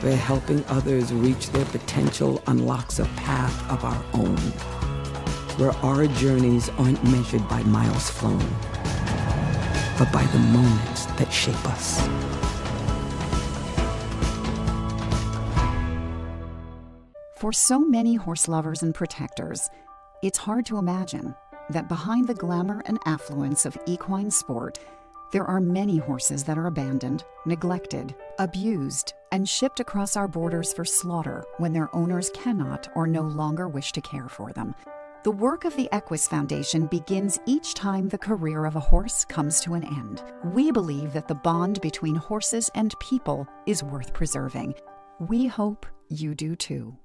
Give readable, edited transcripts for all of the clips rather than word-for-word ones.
where helping others reach their potential unlocks a path of our own, where our journeys aren't measured by miles flown, but by the moments that shape us. For so many horse lovers and protectors, it's hard to imagine that behind the glamour and affluence of equine sport, there are many horses that are abandoned, neglected, abused, and shipped across our borders for slaughter when their owners cannot or no longer wish to care for them. The work of the Equis Foundation begins each time the career of a horse comes to an end. We believe that the bond between horses and people is worth preserving. We hope you do too.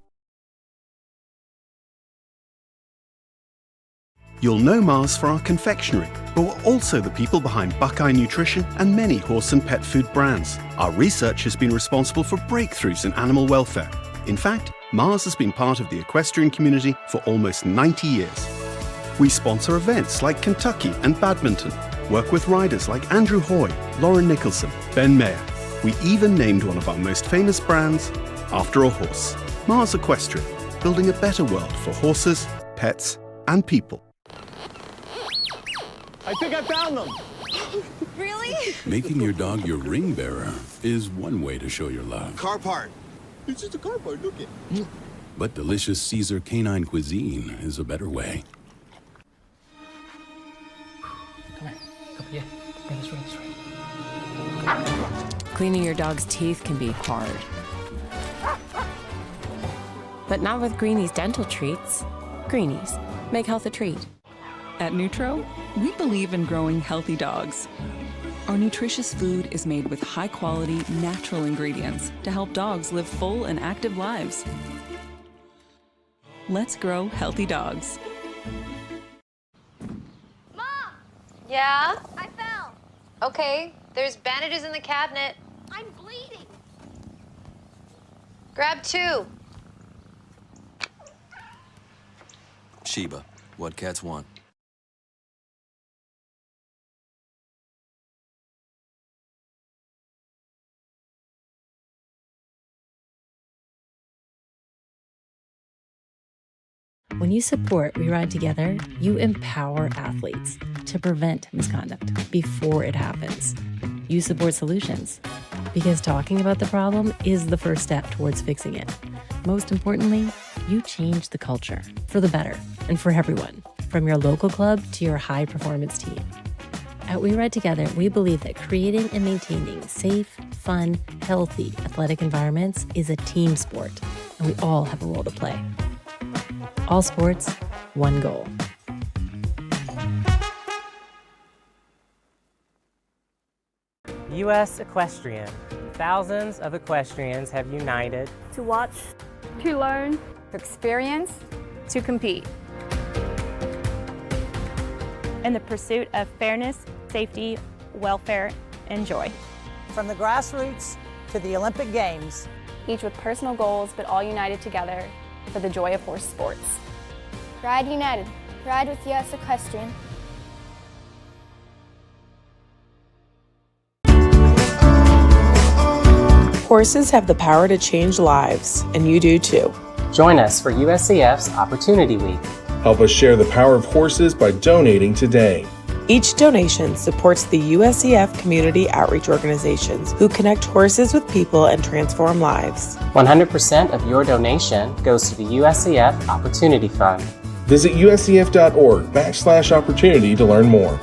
You'll know Mars for our confectionery, but we're also the people behind Buckeye Nutrition and many horse and pet food brands. Our research has been responsible for breakthroughs in animal welfare. In fact, Mars has been part of the equestrian community for almost 90 years. We sponsor events like Kentucky and badminton, work with riders like Andrew Hoy, Lauren Nicholson, Ben Mayer. We even named one of our most famous brands after a horse. Mars Equestrian, building a better world for horses, pets, and people. I think I found them. Really? Making your dog your ring bearer is one way to show your love. Car part. It's just a car part, look it. But delicious Caesar canine cuisine is a better way. Come here. Yeah, this way. Cleaning your dog's teeth can be hard. But not with Greenie's dental treats. Greenie's. Make health a treat. At Nutro, we believe in growing healthy dogs. Our nutritious food is made with high-quality, natural ingredients to help dogs live full and active lives. Let's grow healthy dogs. Mom! Yeah? I fell. Okay, there's bandages in the cabinet. I'm bleeding. Grab 2. Sheba, what cats want. When you support We Ride Together, you empower athletes to prevent misconduct before it happens. You support solutions because talking about the problem is the first step towards fixing it. Most importantly, you change the culture for the better and for everyone, from your local club to your high-performance team. At We Ride Together, we believe that creating and maintaining safe, fun, healthy athletic environments is a team sport, and we all have a role to play. All sports, one goal. U.S. Equestrian. Thousands of equestrians have united To watch. To learn. To experience. to compete. In the pursuit of fairness, safety, welfare, and joy. From the grassroots to the Olympic Games. Each with personal goals, but all united together for the joy of horse sports. Ride united. Ride with US Equestrian. Horses have the power to change lives, and you do too. Join us for USCF's Opportunity Week. Help us share the power of horses by donating today. Each donation supports the USCF community outreach organizations who connect horses with people and transform lives. 100% of your donation goes to the USCF Opportunity Fund. Visit uscf.org/opportunity to learn more.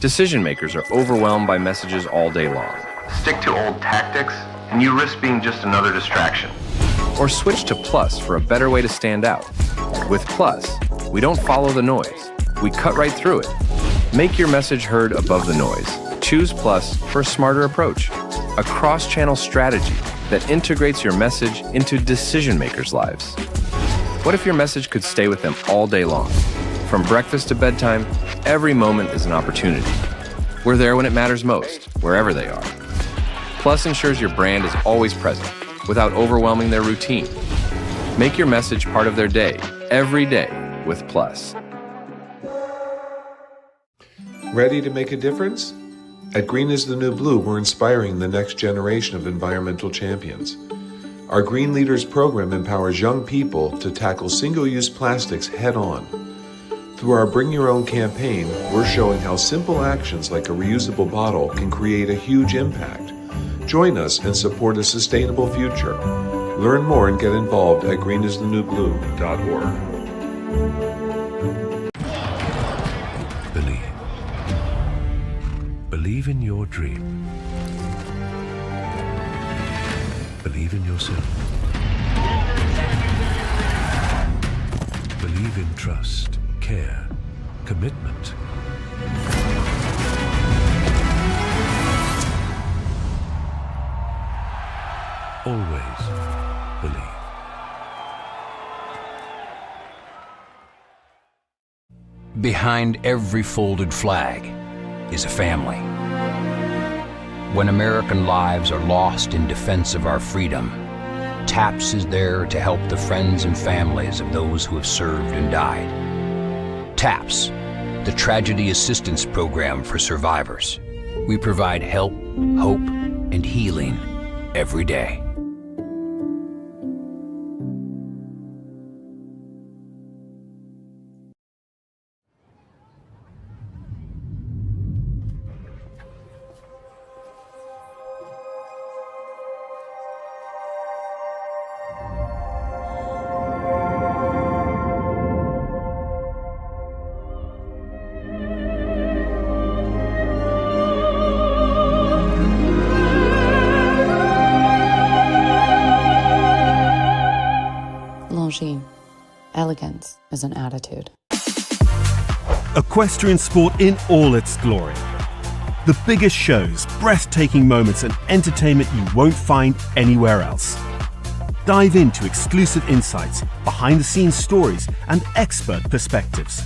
Decision makers are overwhelmed by messages all day long. Stick to old tactics, and you risk being just another distraction. Or switch to Plus for a better way to stand out. With Plus, we don't follow the noise. We cut right through it. Make your message heard above the noise. Choose Plus for a smarter approach. A cross-channel strategy that integrates your message into decision makers' lives. What if your message could stay with them all day long? From breakfast to bedtime, every moment is an opportunity. We're there when it matters most, wherever they are. Plus ensures your brand is always present without overwhelming their routine. Make your message part of their day, every day with Plus. Ready to make a difference? At Green is the New Blue, we're inspiring the next generation of environmental champions. Our Green Leaders program empowers young people to tackle single-use plastics head-on. Through our Bring Your Own campaign, we're showing how simple actions like a reusable bottle can create a huge impact. Join us and support a sustainable future. Learn more and get involved at greenisthenewblue.org. Believe. Believe in your dream. Believe in yourself. Believe in trust, care, commitment. Always believe. Behind every folded flag is a family. When American lives are lost in defense of our freedom, TAPS is there to help the friends and families of those who have served and died. TAPS, the Tragedy Assistance Program for survivors. We provide help, hope, and healing every day. Longines. Elegance is an attitude. Equestrian sport in all its glory. The biggest shows, breathtaking moments, and entertainment you won't find anywhere else. Dive into exclusive insights, behind-the-scenes stories, and expert perspectives.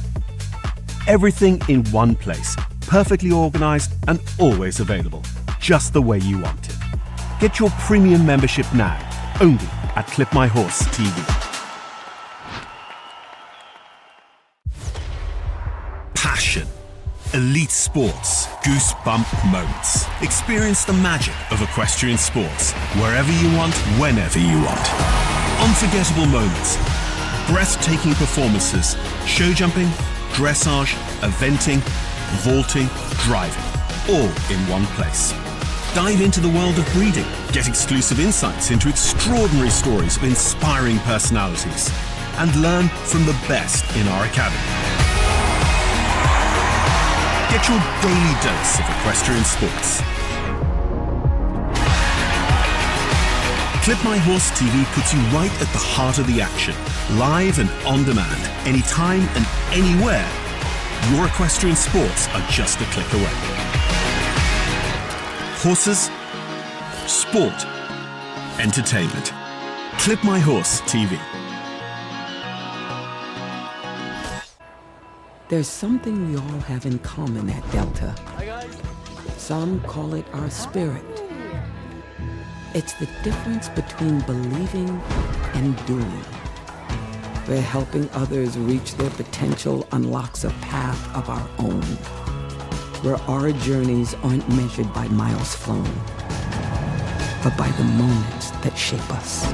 Everything in one place, perfectly organized and always available, just the way you want it. Get your premium membership now, only at Clip My Horse TV. Passion, elite sports, goosebump moments. Experience the magic of equestrian sports, wherever you want, whenever you want. Unforgettable moments, breathtaking performances, show jumping, dressage, eventing, vaulting, driving, all in one place. Dive into the world of breeding, get exclusive insights into extraordinary stories of inspiring personalities, and learn from the best in our academy. Get your daily dose of equestrian sports. Clip My Horse TV puts you right at the heart of the action, live and on demand, anytime and anywhere. Your equestrian sports are just a click away. Horses, sport, entertainment. Clip My Horse TV. There's something we all have in common at Delta. Some call it our spirit. It's the difference between believing and doing. Where helping others reach their potential unlocks a path of our own. Where our journeys aren't measured by miles flown, but by the moments that shape us.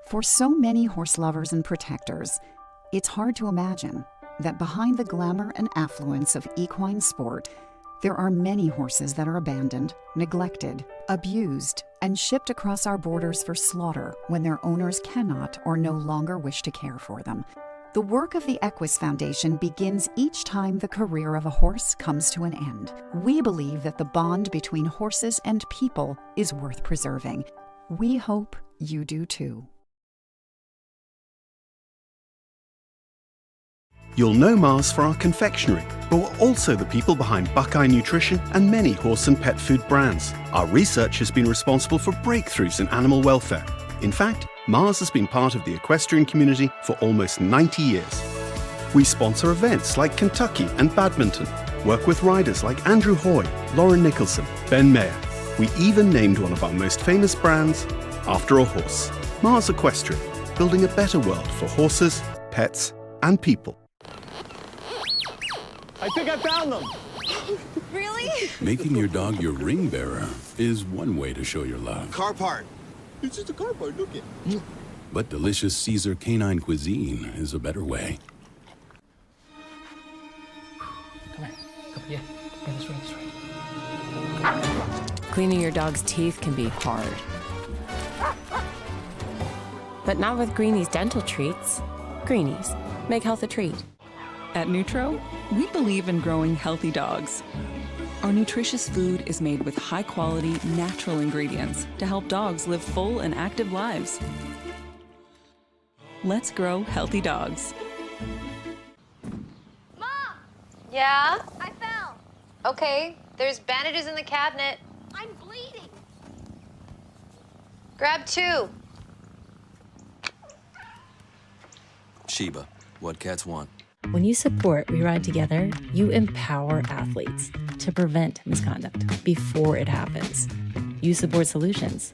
For so many horse lovers and protectors, it's hard to imagine that behind the glamour and affluence of equine sport, there are many horses that are abandoned, neglected, abused, and shipped across our borders for slaughter when their owners cannot or no longer wish to care for them. The work of the Equis Foundation begins each time the career of a horse comes to an end. We believe that the bond between horses and people is worth preserving. We hope you do too. You'll know Mars for our confectionery, but we're also the people behind Buckeye Nutrition and many horse and pet food brands. Our research has been responsible for breakthroughs in animal welfare. In fact, Mars has been part of the equestrian community for almost 90 years. We sponsor events like Kentucky and badminton, work with riders like Andrew Hoy, Lauren Nicholson, Ben Mayer. We even named one of our most famous brands after a horse. Mars Equestrian, building a better world for horses, pets, and people. I think I found them. Really? Making your dog your ring bearer is one way to show your love. Car part. It's just a car part, look it. But delicious Caesar canine cuisine is a better way. Come here. Yeah, this way. Cleaning your dog's teeth can be hard. But not with Greenie's dental treats. Greenies, make health a treat. At Nutro, we believe in growing healthy dogs. Our nutritious food is made with high-quality, natural ingredients to help dogs live full and active lives. Let's grow healthy dogs. Mom! Yeah? I fell. Okay, there's bandages in the cabinet. I'm bleeding. Grab 2. Sheba, what cats want. When you support We Ride Together, you empower athletes to prevent misconduct before it happens. You support solutions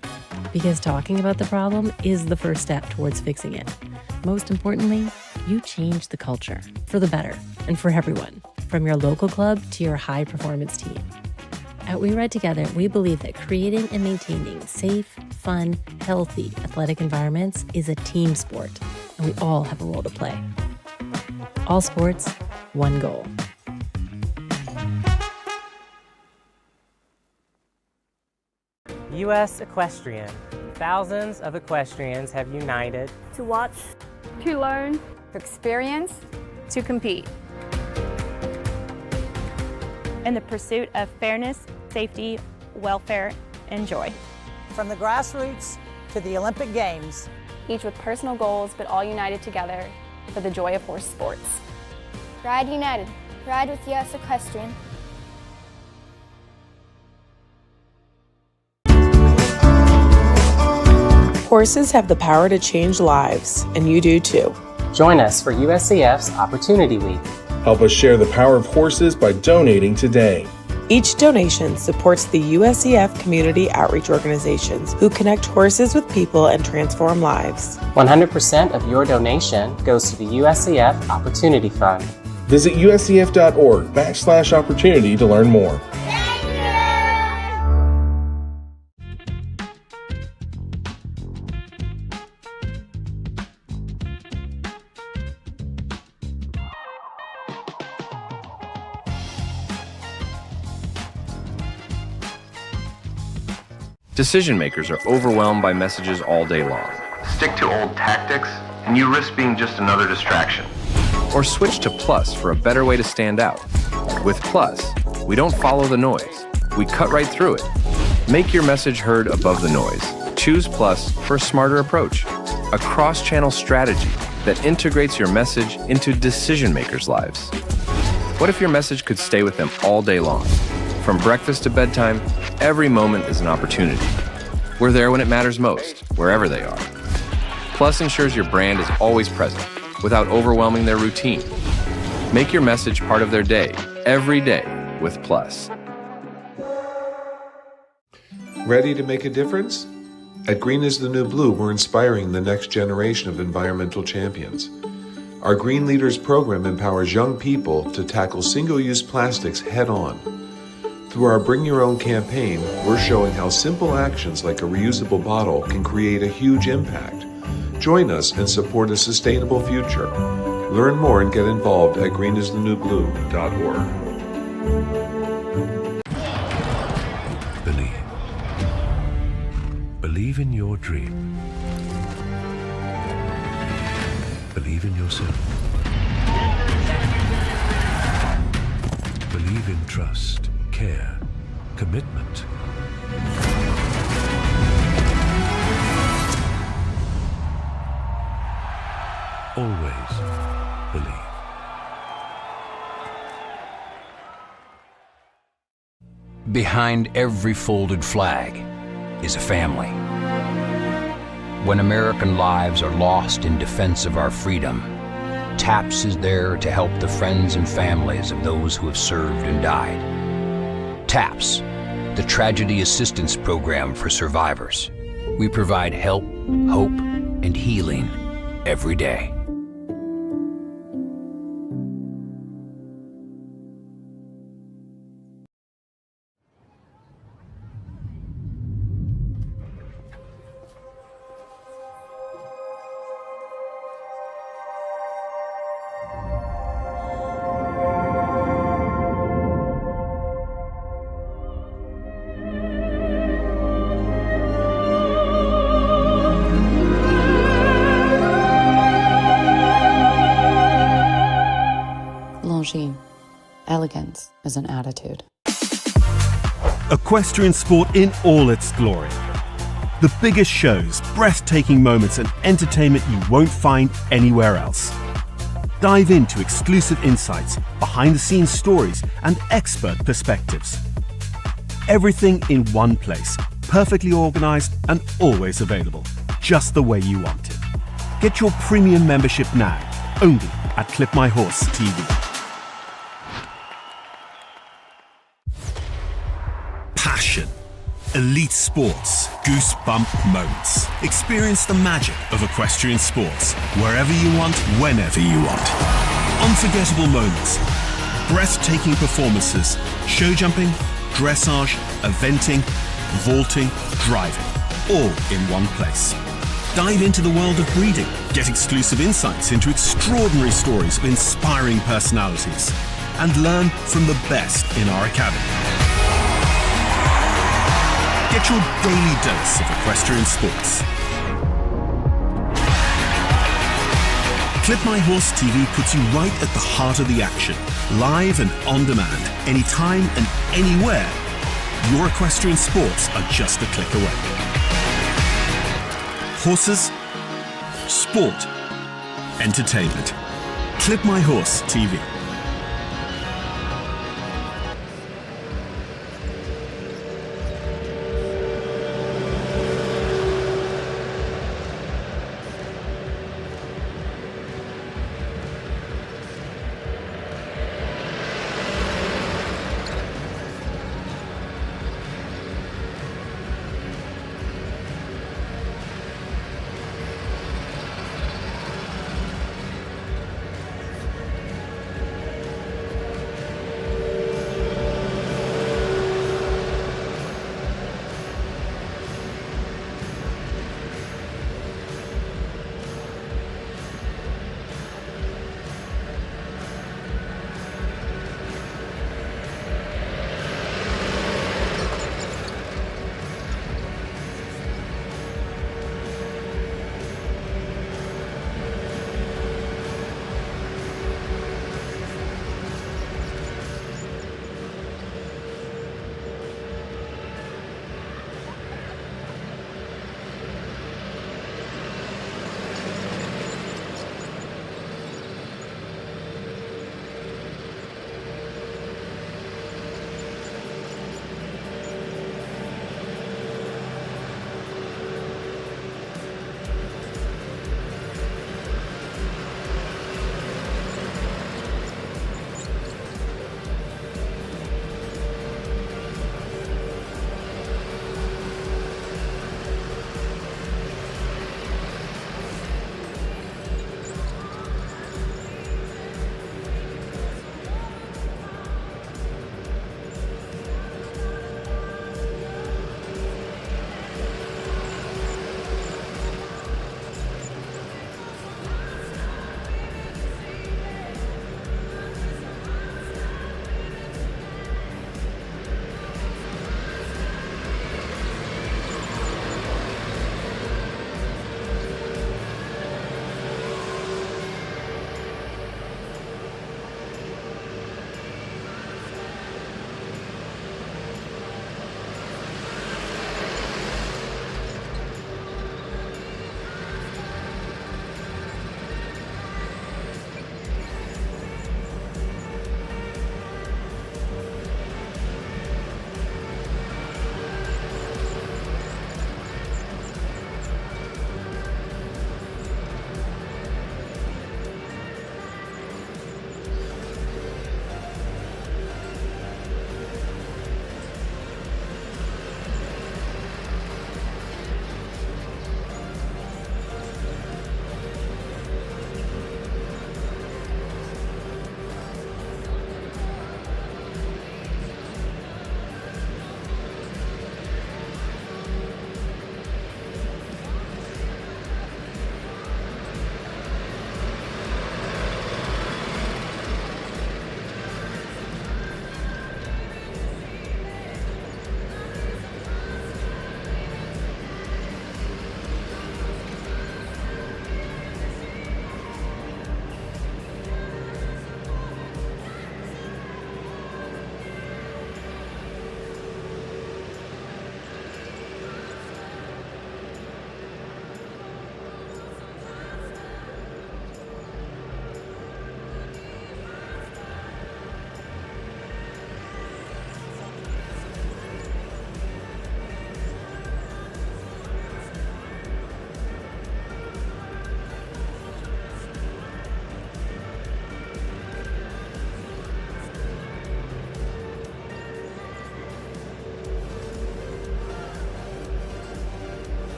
because talking about the problem is the first step towards fixing it. Most importantly, you change the culture for the better and for everyone, from your local club to your high-performance team. At We Ride Together, we believe that creating and maintaining safe, fun, healthy athletic environments is a team sport, and we all have a role to play. All sports, one goal. U.S. Equestrian. Thousands of equestrians have united To watch, to learn, to experience, to compete. In the pursuit of fairness, safety, welfare, and joy. From the grassroots to the Olympic Games, each with personal goals but all united together for the joy of horse sports. Ride united. Ride with US Equestrian. Horses have the power to change lives, and you do too. Join us for USCF's Opportunity Week. Help us share the power of horses by donating today. Each donation supports the USCF community outreach organizations who connect horses with people and transform lives. 100% of your donation goes to the USCF Opportunity Fund. Visit uscf.org/opportunity to learn more. Decision makers are overwhelmed by messages all day long. Stick to old tactics, and you risk being just another distraction. Or switch to Plus for a better way to stand out. With Plus, we don't follow the noise. We cut right through it. Make your message heard above the noise. Choose Plus for a smarter approach. A cross-channel strategy that integrates your message into decision makers' lives. What if your message could stay with them all day long? From breakfast to bedtime, every moment is an opportunity. We're there when it matters most, wherever they are. Plus ensures your brand is always present, without overwhelming their routine. Make your message part of their day, every day, with Plus. Ready to make a difference? At Green is the New Blue, we're inspiring the next generation of environmental champions. Our Green Leaders program empowers young people to tackle single-use plastics head-on. Through our Bring Your Own campaign, we're showing how simple actions like a reusable bottle can create a huge impact. Join us and support a sustainable future. Learn more and get involved at greenisthenewblue.org. Believe. Believe in your dream. Believe in yourself. Believe in trust, care, commitment. Always believe. Behind every folded flag is a family. When American lives are lost in defense of our freedom, TAPS is there to help the friends and families of those who have served and died. TAPS, the Tragedy Assistance Program for Survivors. We provide help, hope, and healing every day. Longines. Elegance is an attitude. Equestrian sport in all its glory. The biggest shows, breathtaking moments, and entertainment you won't find anywhere else. Dive into exclusive insights, behind-the-scenes stories, and expert perspectives. Everything in one place, perfectly organized and always available, just the way you want it. Get your premium membership now, only at Clip My Horse TV. Passion, elite sports, goosebump moments. Experience the magic of equestrian sports, wherever you want, whenever you want. Unforgettable moments, breathtaking performances, show jumping, dressage, eventing, vaulting, driving, all in one place. Dive into the world of breeding, get exclusive insights into extraordinary stories of inspiring personalities, and learn from the best in our academy. Get your daily dose of equestrian sports. Clip My Horse TV puts you right at the heart of the action, live and on demand, anytime and anywhere. Your equestrian sports are just a click away. Horses, sport, entertainment. Clip My Horse TV.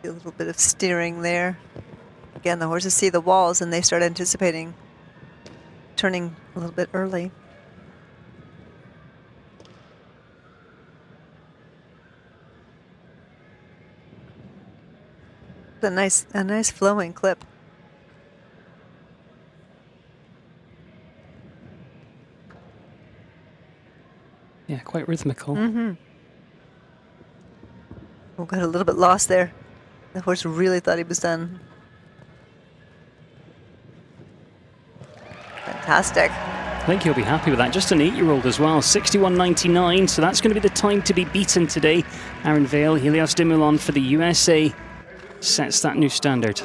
A little bit of steering there. Again, the horses see the walls and they start anticipating turning a little bit early. A nice flowing clip. Yeah, quite rhythmical. Mm-hmm. We got a little bit lost there. The horse really thought he was done. Fantastic. I think he'll be happy with that. Just an 8-year-old as well, 61.99. So that's going to be the time to be beaten today. Aaron Vale, Helios de Moulin for the USA sets that new standard.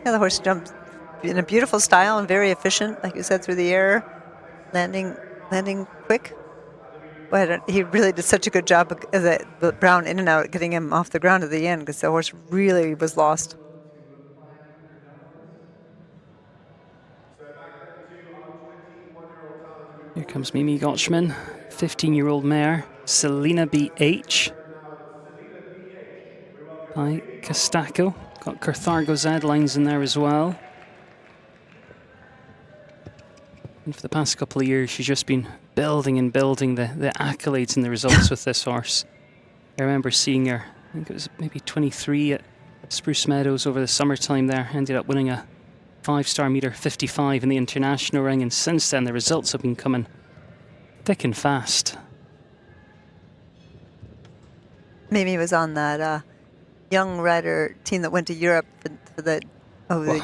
Yeah, the horse jumped in a beautiful style and very efficient, like you said, through the air, landing quick. But he really did such a good job of the Brown in and out, getting him off the ground at the end, because the horse really was lost. Here comes Mimi Gotchman, 15-year-old mare, Selena BH by Castaco. Got Carthargo Z lines in there as well. And for the past couple of years, she's just been building and building the accolades and the results with this horse. I remember seeing her, I think it was maybe 23 at Spruce Meadows over the summertime there. Ended up winning a 5-star meter 55 in the international ring, and since then the results have been coming thick and fast. Mimi was on that young rider team that went to Europe for the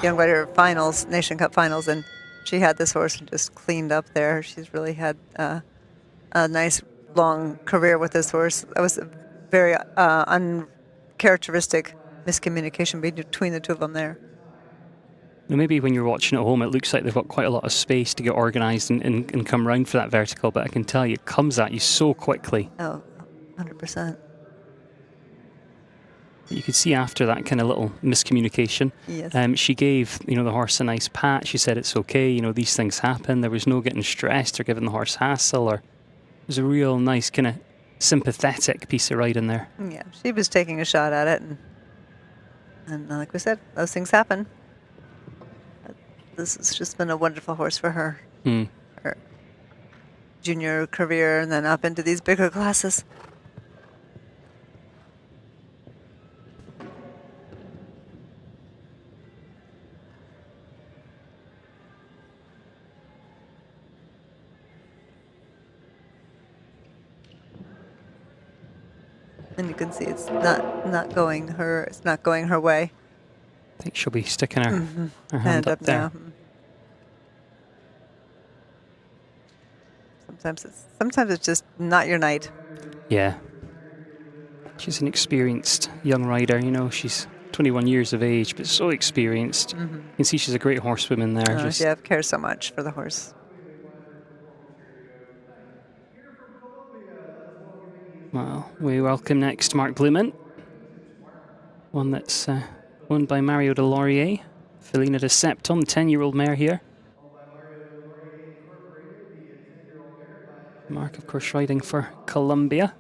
young rider finals, Nation Cup finals, and she had this horse and just cleaned up there. She's really had a nice long career with this horse. That was a very uncharacteristic miscommunication between the two of them there. Now maybe when you're watching at home, it looks like they've got quite a lot of space to get organised and come round for that vertical, but I can tell you, it comes at you so quickly. Oh, 100%. You could see after that kind of little miscommunication, yes. She gave the horse a nice pat. She said it's okay, these things happen. There was no getting stressed or giving the horse hassle, or it was a real nice kind of sympathetic piece of riding there. Yeah, she was taking a shot at it, and like we said, those things happen. This has just been a wonderful horse for her. Her junior career and then up into these bigger classes. And you can see it's not going her way. I think she'll be sticking her hand up there. Now. Sometimes it's just not your night. Yeah. She's an experienced young rider, she's 21 years of age, but so experienced. You can see she's a great horsewoman there. She cares so much for the horse. Well, we welcome next Mark Blumen, one that's owned by Mario Delorier, Felina de Septon, the 10-year-old mare here. Mark, of course, riding for Columbia.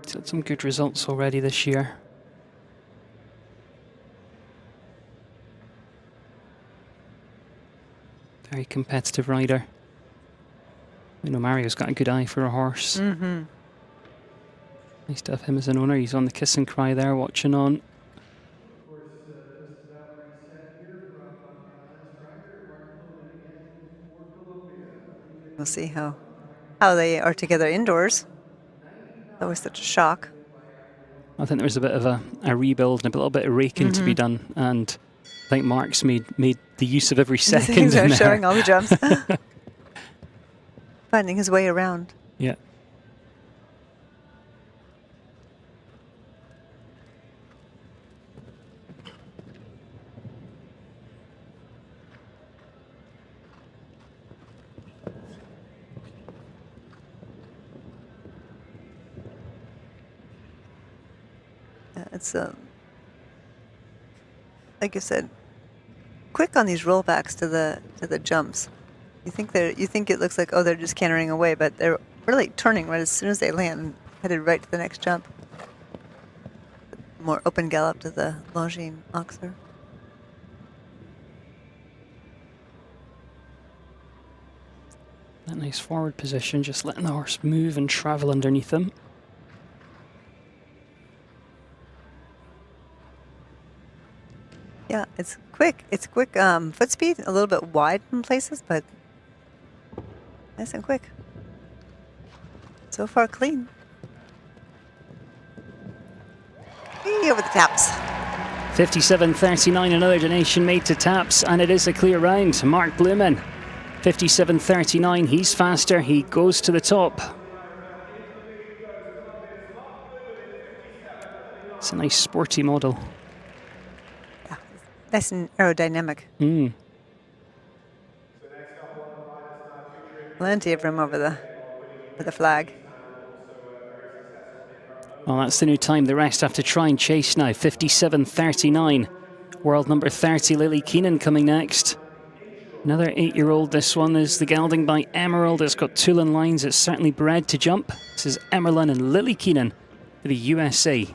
He's had some good results already this year. Very competitive rider. Mario's got a good eye for a horse. Nice to have him as an owner. He's on the kiss and cry there, watching on. We'll see how they are together indoors. That was such a shock. I think there was a bit of a rebuild and a little bit of raking to be done, and I think Mark's made the use of every second in there. Showing all the jumps. Finding his way around. Yeah. It's like you said, quick on these rollbacks to the jumps. You think it looks like, oh, they're just cantering away, but they're really turning right as soon as they land and headed right to the next jump. More open gallop to the Longines oxer. That nice forward position, just letting the horse move and travel underneath them. Yeah, it's quick. It's quick foot speed, a little bit wide in places, but nice and quick. So far, clean. Hey, over the taps. 57.39, another donation made to taps, and it is a clear round. Mark Blumen, 57.39, he's faster, he goes to the top. It's a nice sporty model. Nice and aerodynamic. Plenty of room over the flag. Well, that's the new time. The rest have to try and chase now. 57.39. World number 30, Lily Keenan, coming next. Another 8-year-old. This one is the gelding by Emerald. It's got Toulon lines. It's certainly bred to jump. This is Emerald and Lily Keenan for the USA.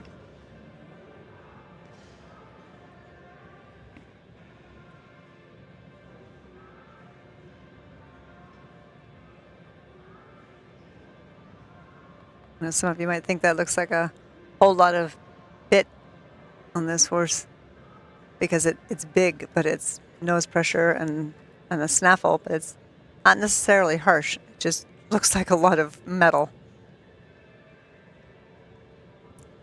Now, some of you might think that looks like a whole lot of bit on this horse because it's big, but it's nose pressure and a snaffle, but it's not necessarily harsh. It just looks like a lot of metal.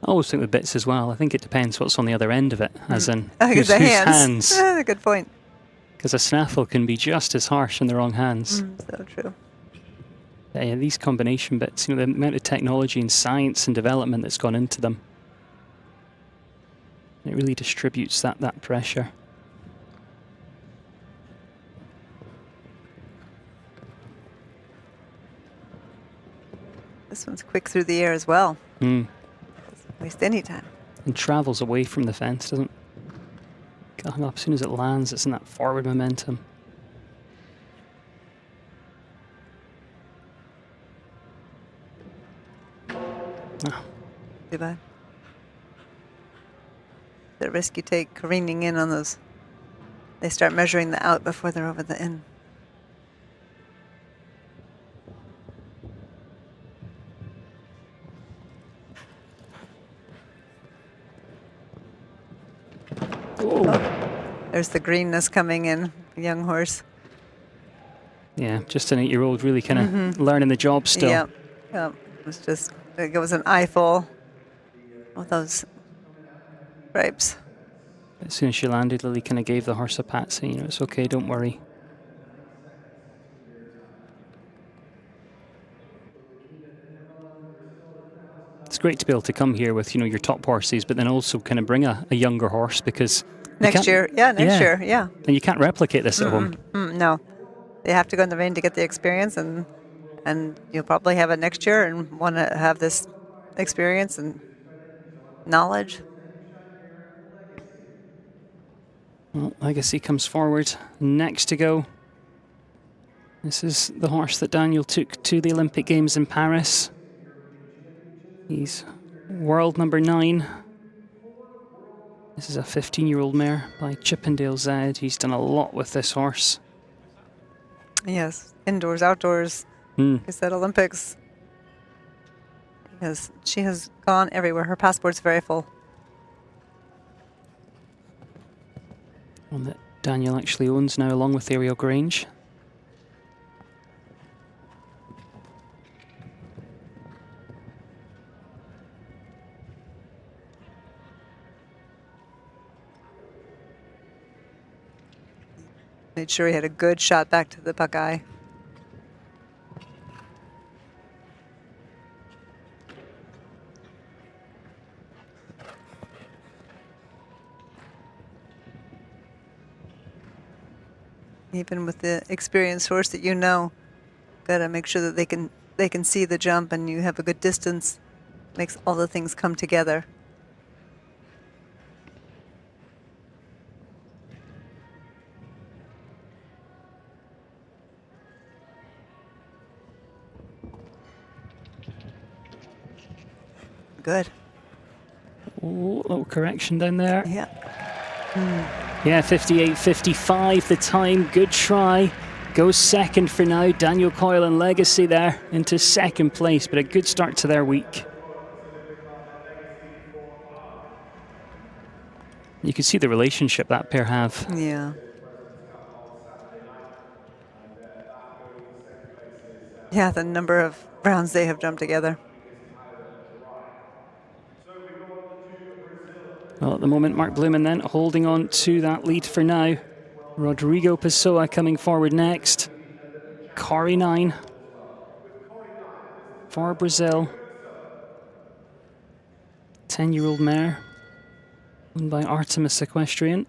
I always think with bits as well. I think it depends what's on the other end of it, as in whose hands. Good point. Because a snaffle can be just as harsh in the wrong hands. So true. Yeah, these combination bits, the amount of technology and science and development that's gone into them. It really distributes that pressure. This one's quick through the air as well. Doesn't waste any time. And travels away from the fence, doesn't get hung up as soon as it lands. It's in that forward momentum. Oh. Too bad. The risk you take careening in on those. They start measuring the out before they're over the in. Oh, there's the greenness coming in, young horse. Yeah, just an 8-year-old really kind of learning the job still. Yeah, it was an eyeful of those stripes. As soon as she landed, Lily kind of gave the horse a pat, saying, it's okay, don't worry. It's great to be able to come here with, your top horses, but then also kind of bring a younger horse because... Next year, And you can't replicate this at home. No. They have to go in the ring to get the experience, and you'll probably have it next year and want to have this experience and knowledge. Well, Legacy comes forward next to go. This is the horse that Daniel took to the Olympic Games in Paris. He's world number 9. This is a 15-year-old mare by Chippendale Zed. He's done a lot with this horse. Yes, indoors, outdoors. He said Olympics. Because she has gone everywhere. Her passport's very full. One that Daniel actually owns now, along with Ariel Grange. Made sure he had a good shot back to the Buckeye. Even with the experienced horse that gotta make sure that they can see the jump and you have a good distance. Makes all the things come together. Good. Oh, little correction down there. Yeah. Yeah, 58.55 the time. Good try. Goes second for now. Daniel Coyle and Legacy there into second place, but a good start to their week. You can see the relationship that pair have. Yeah. Yeah, the number of rounds they have jumped together. Well, at the moment, Mark Blumen then holding on to that lead for now. Rodrigo Pessoa coming forward next. Corey 9 for Brazil. 10-year-old mare, owned by Artemis Equestrian.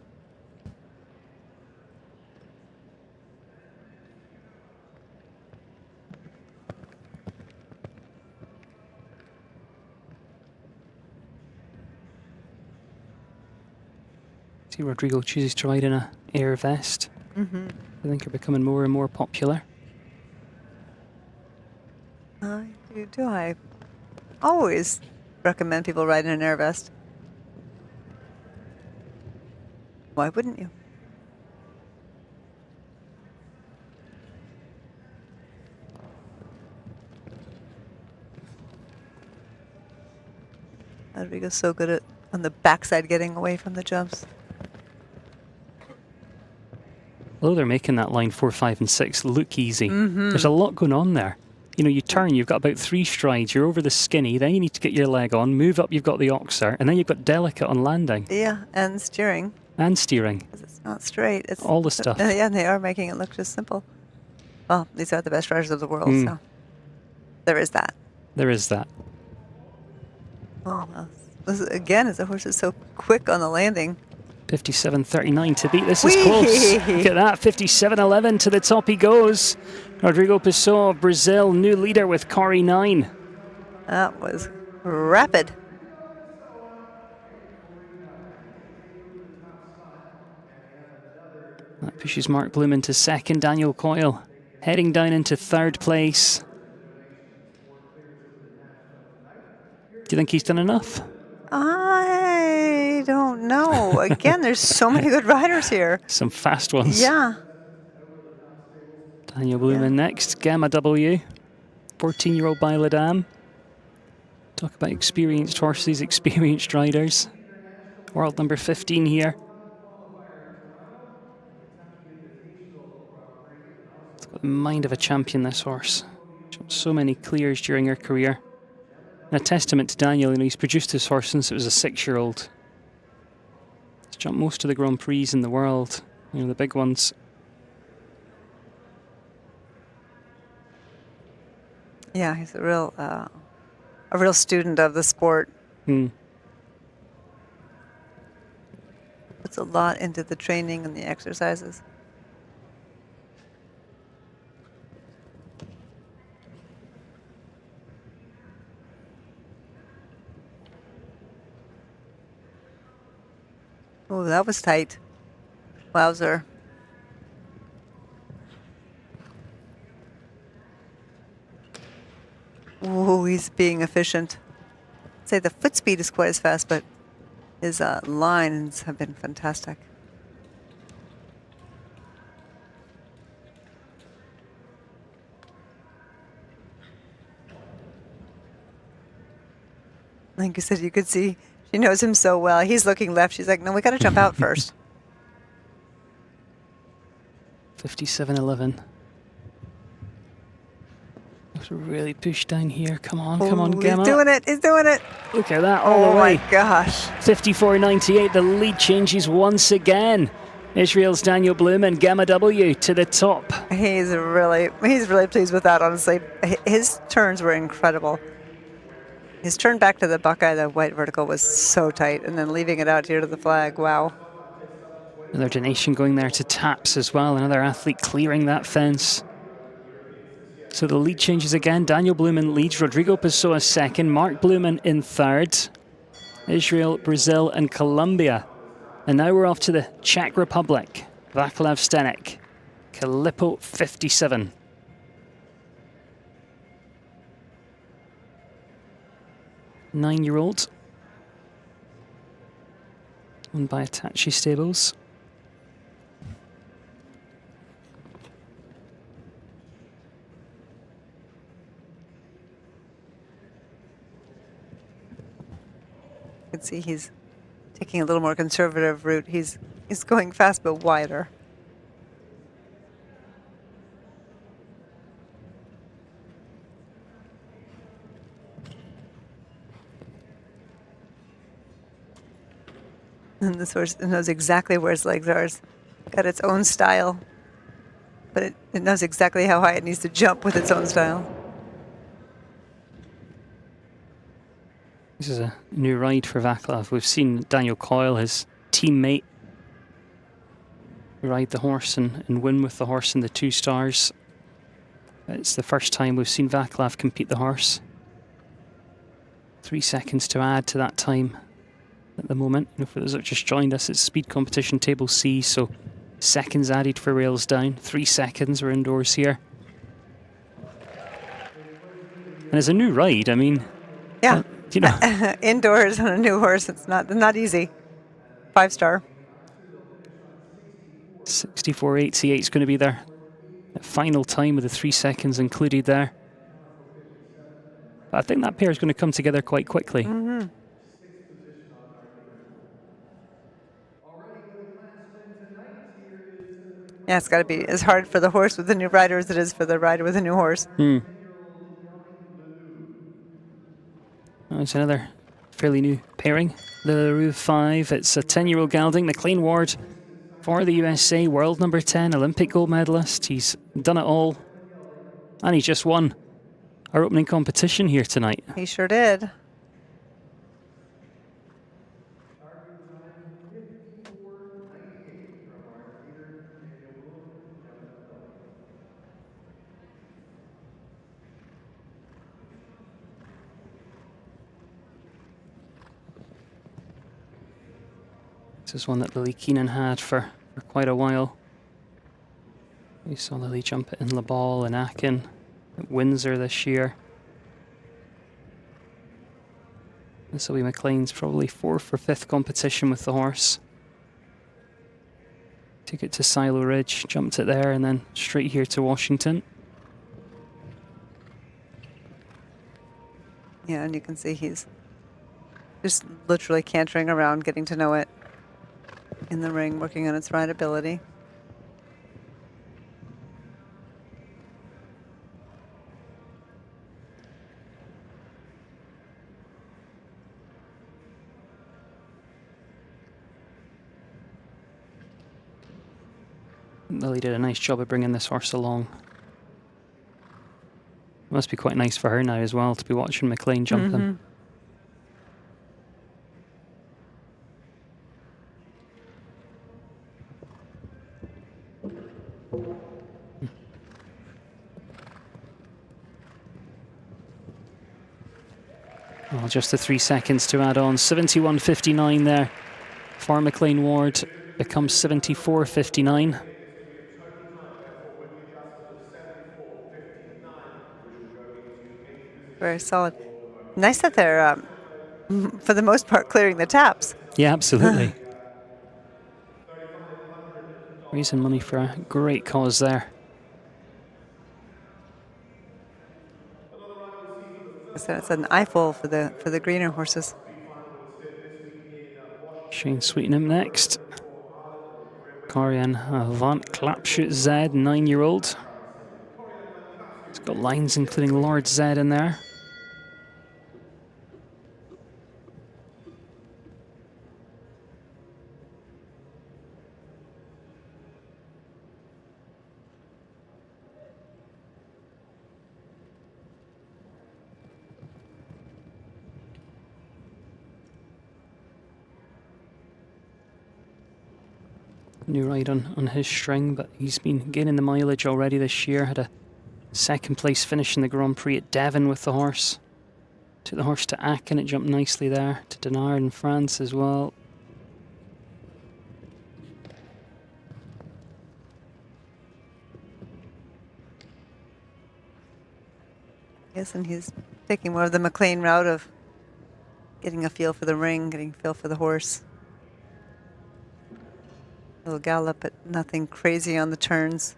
See, Rodrigo chooses to ride in an air vest. I think are becoming more and more popular. Do I always recommend people ride in an air vest? Why wouldn't you? Rodrigo's so good at on the backside getting away from the jumps. Although they're making that line 4, 5, and 6 look easy, there's a lot going on there. You know, you turn, you've got about 3 strides, you're over the skinny, then you need to get your leg on, move up, you've got the oxer, and then you've got delicate on landing. Yeah, and steering. And steering. 'Cause it's not straight. It's all the stuff. Yeah, and they are making it look just simple. Well, these are the best riders of the world, so there is that. There is that. Oh, this again, as the horse is so quick on the landing. 57.39 to beat. This is close. Look at that. 57.11 to the top he goes. Rodrigo Pessoa of Brazil, new leader with Corey 9. That was rapid. That pushes Mark Blumen to second. Daniel Coyle heading down into third place. Do you think he's done enough? I don't know. Again, there's so many good riders here. Some fast ones. Yeah. Daniel Blumen next. Gamma W. 14-year-old Bailadam. Talk about experienced horses, experienced riders. World number 15 here. It's got the mind of a champion, this horse. Jumped so many clears during her career. And a testament to Daniel, you know, he's produced this horse since it was a 6-year-old. He's jumped most of the Grand Prix in the world, you know, the big ones. Yeah, he's a real student of the sport. Puts a lot into the training and the exercises. Oh, that was tight. Wowzer. Oh, he's being efficient. I'd say the foot speed is quite as fast, but his lines have been fantastic. Like you said, you could see she knows him so well. He's looking left. She's like, no, we got to jump out first. 57.11. Really push down here. Come on, come on, Gemma. He's doing it. He's doing it. Look at that all the way. Oh my gosh. 54.98. The lead changes once again. Israel's Daniel Blumen, Gamma W to the top. He's really pleased with that, honestly. His turns were incredible. His turn back to the Buckeye, the white vertical, was so tight, and then leaving it out here to the flag. Wow. Another donation going there to Taps as well. Another athlete clearing that fence. So the lead changes again. Daniel Blumen leads. Rodrigo Pessoa second. Mark Blumen in third. Israel, Brazil, and Colombia. And now we're off to the Czech Republic. Vaclav Stenek. Kalippo 57. 9-year-old. Owned by Hitachi Stables. You can see he's taking a little more conservative route. He's going fast but wider. And this horse knows exactly where its legs are. It's got its own style, but it knows exactly how high it needs to jump with its own style. This is a new ride for Vaclav. We've seen Daniel Coyle, his teammate, ride the horse and win with the horse in the 2 stars. It's the first time we've seen Vaclav compete the horse. 3 seconds to add to that time at the moment. And for those that have just joined us, it's speed competition table C, so seconds added for rails down. 3 seconds, we're indoors here. And it's a new ride, I mean. Yeah. You know. Indoors on a new horse, it's not easy. 5-star. 64.88 is going to be their final time with the 3 seconds included there. But I think that pair is going to come together quite quickly. Mm-hmm. Yeah, it's got to be as hard for the horse with the new rider as it is for the rider with a new horse. It's another fairly new pairing. The Rue 5, it's a 10-year-old gelding, McLean Ward for the USA, world number 10, Olympic gold medalist. He's done it all. And he just won our opening competition here tonight. He sure did. This is one that Lily Keenan had for quite a while. We saw Lily jump it in Le Ball and Aachen at Windsor this year. This will be McLean's probably 4th or 5th competition with the horse. Took it to Silo Ridge, jumped it there, and then straight here to Washington. Yeah, and you can see he's just literally cantering around, getting to know it in the ring, working on its rideability. Lily did a nice job of bringing this horse along. Must be quite nice for her now as well to be watching McLean jump them. Well, just the 3 seconds to add on. 71.59 there for McLean Ward. Becomes 74.59. Very solid. Nice that they're, for the most part, clearing the taps. Yeah, absolutely. Raising money for a great cause there. So it's an eyeful for the greener horses. Shane Sweetenham next. Corian Avant Clapshoot Z, 9-year-old. It's got lines including Lord Z in there. New ride on his string, but he's been gaining the mileage already this year. Had a 2nd place finish in the Grand Prix at Devon with the horse. Took the horse to Aachen, it jumped nicely there. To Dinard in France as well. Yes, and he's taking more of the McLean route of getting a feel for the ring, getting a feel for the horse. A little gallop, but nothing crazy on the turns.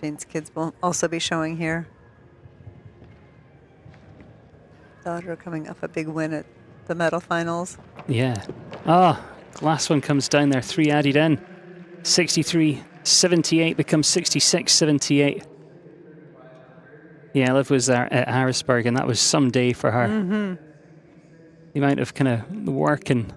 Jane's kids will also be showing here. Daughter coming up a big win at the medal finals. Yeah. Last one comes down there, 3 added in. 63.78 becomes 66.78. Yeah, Liv was there at Harrisburg, and that was some day for her. The amount of kind of work and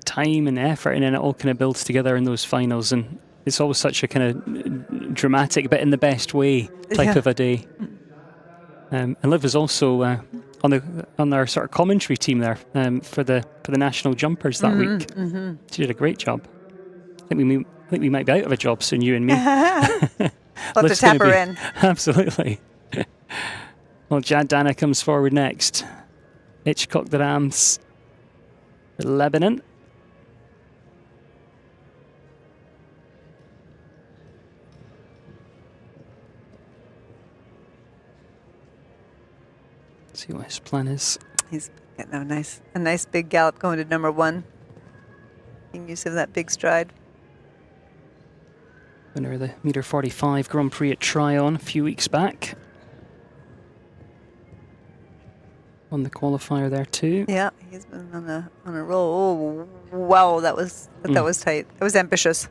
time and effort, and then it all kind of builds together in those finals, and it's always such a kind of dramatic, but in the best way type of a day. And Liv was also on our sort of commentary team there for the national jumpers that week. She did a great job. I think we might be out of a job soon, you and me. We'll have to tap her in. Absolutely. Well, Jad-Dana comes forward next. Hitchcock the Rams for Lebanon. See what his plan is. He's getting a nice big gallop going to number 1. Making use of that big stride. Winner of the meter 45 Grand Prix at Tryon a few weeks back. Won the qualifier there too. Yeah, he's been on a roll. Oh, wow, that was tight. That was ambitious.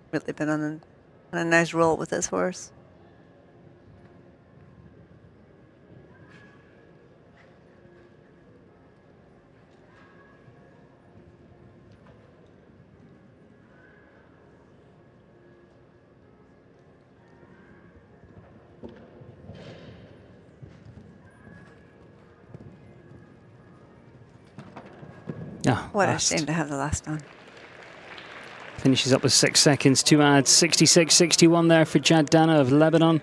Really been on a nice roll with this horse. What a shame to have the last one. Finishes up with 6 seconds to add. 66.61 there for Jad-Dana of Lebanon.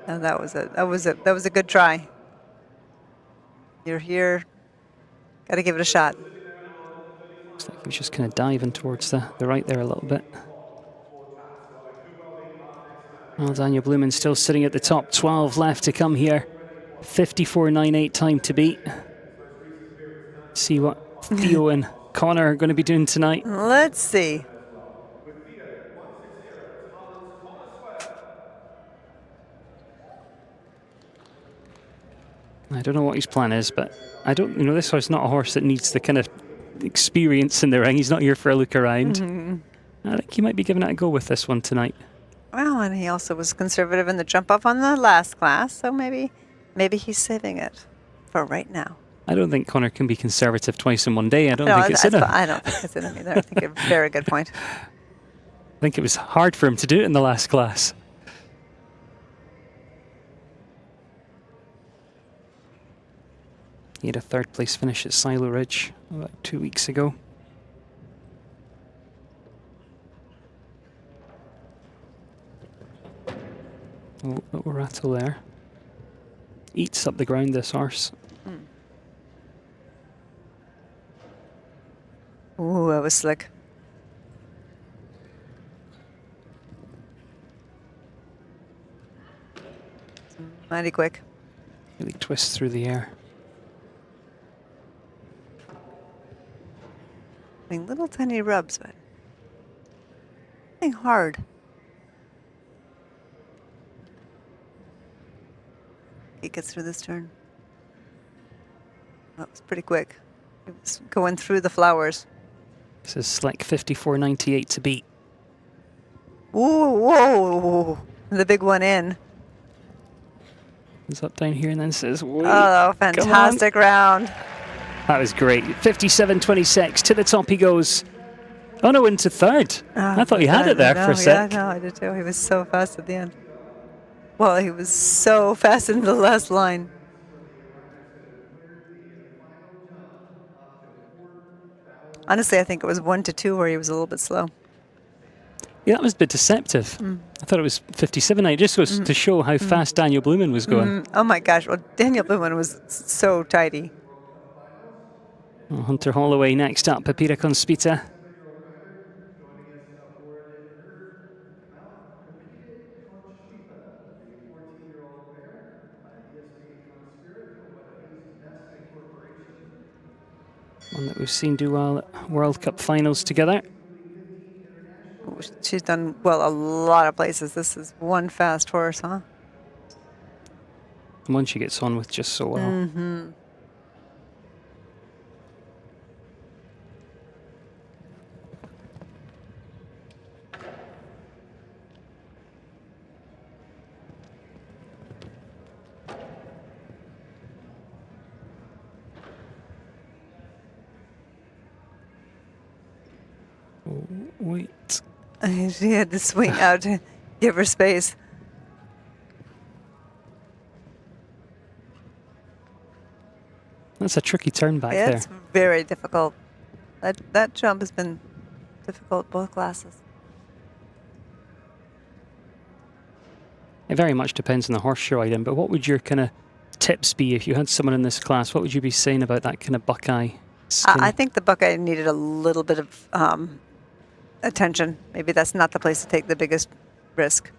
Oh, that was a good try. You're here. Got to give it a shot. Looks like he was just kind of diving towards the right there a little bit. Well, Daniel Blumen still sitting at the top. 12 left to come here. 54.98 time to beat. See what Theo and Connor are going to be doing tonight. Let's see. I don't know what his plan is, but I don't. This horse is not a horse that needs the kind of experience in the ring. He's not here for a look around. I think he might be giving it a go with this one tonight. Well, and he also was conservative in the jump off on the last class, so maybe he's saving it for right now. I don't think Connor can be conservative twice in one day. I don't think it's in him. I don't think it's in him either. I think a very good point. I think it was hard for him to do it in the last class. He had a 3rd place finish at Silo Ridge about 2 weeks ago. Oh, little rattle there. Eats up the ground, this horse. Ooh, that was slick. Mighty quick. Really twists through the air. I mean, little tiny rubs, but nothing hard. He gets through this turn. That was pretty quick. It was going through the flowers. This is slick. 54.98 to beat. Ooh, whoa! The big one in. It's up down here and then says, wait, oh, fantastic round. That was great. 57.26 to the top he goes. Oh no, into 3rd. I thought he had it there for a sec. Yeah, no, I did too. He was so fast at the end. Well, he was so fast into the last line. Honestly, I think it was 1 to 2 where he was a little bit slow. Yeah, that was a bit deceptive. I thought it was 57. It just goes to show how fast Daniel Blumen was going. Oh my gosh! Well, Daniel Blumen was so tidy. Well, Hunter Holloway next up, Pepita Conspita. One that we've seen do well at World Cup finals together. She's done well a lot of places. This is one fast horse, huh? And one she gets on with just so well. Oh, wait. She had to swing out to give her space. That's a tricky turn back there. It's very difficult. That jump has been difficult both classes. It very much depends on the horse show item, but what would your kind of tips be if you had someone in this class? What would you be saying about that kind of Buckeye skin? I think the Buckeye needed a little bit of attention. Maybe that's not the place to take the biggest risk.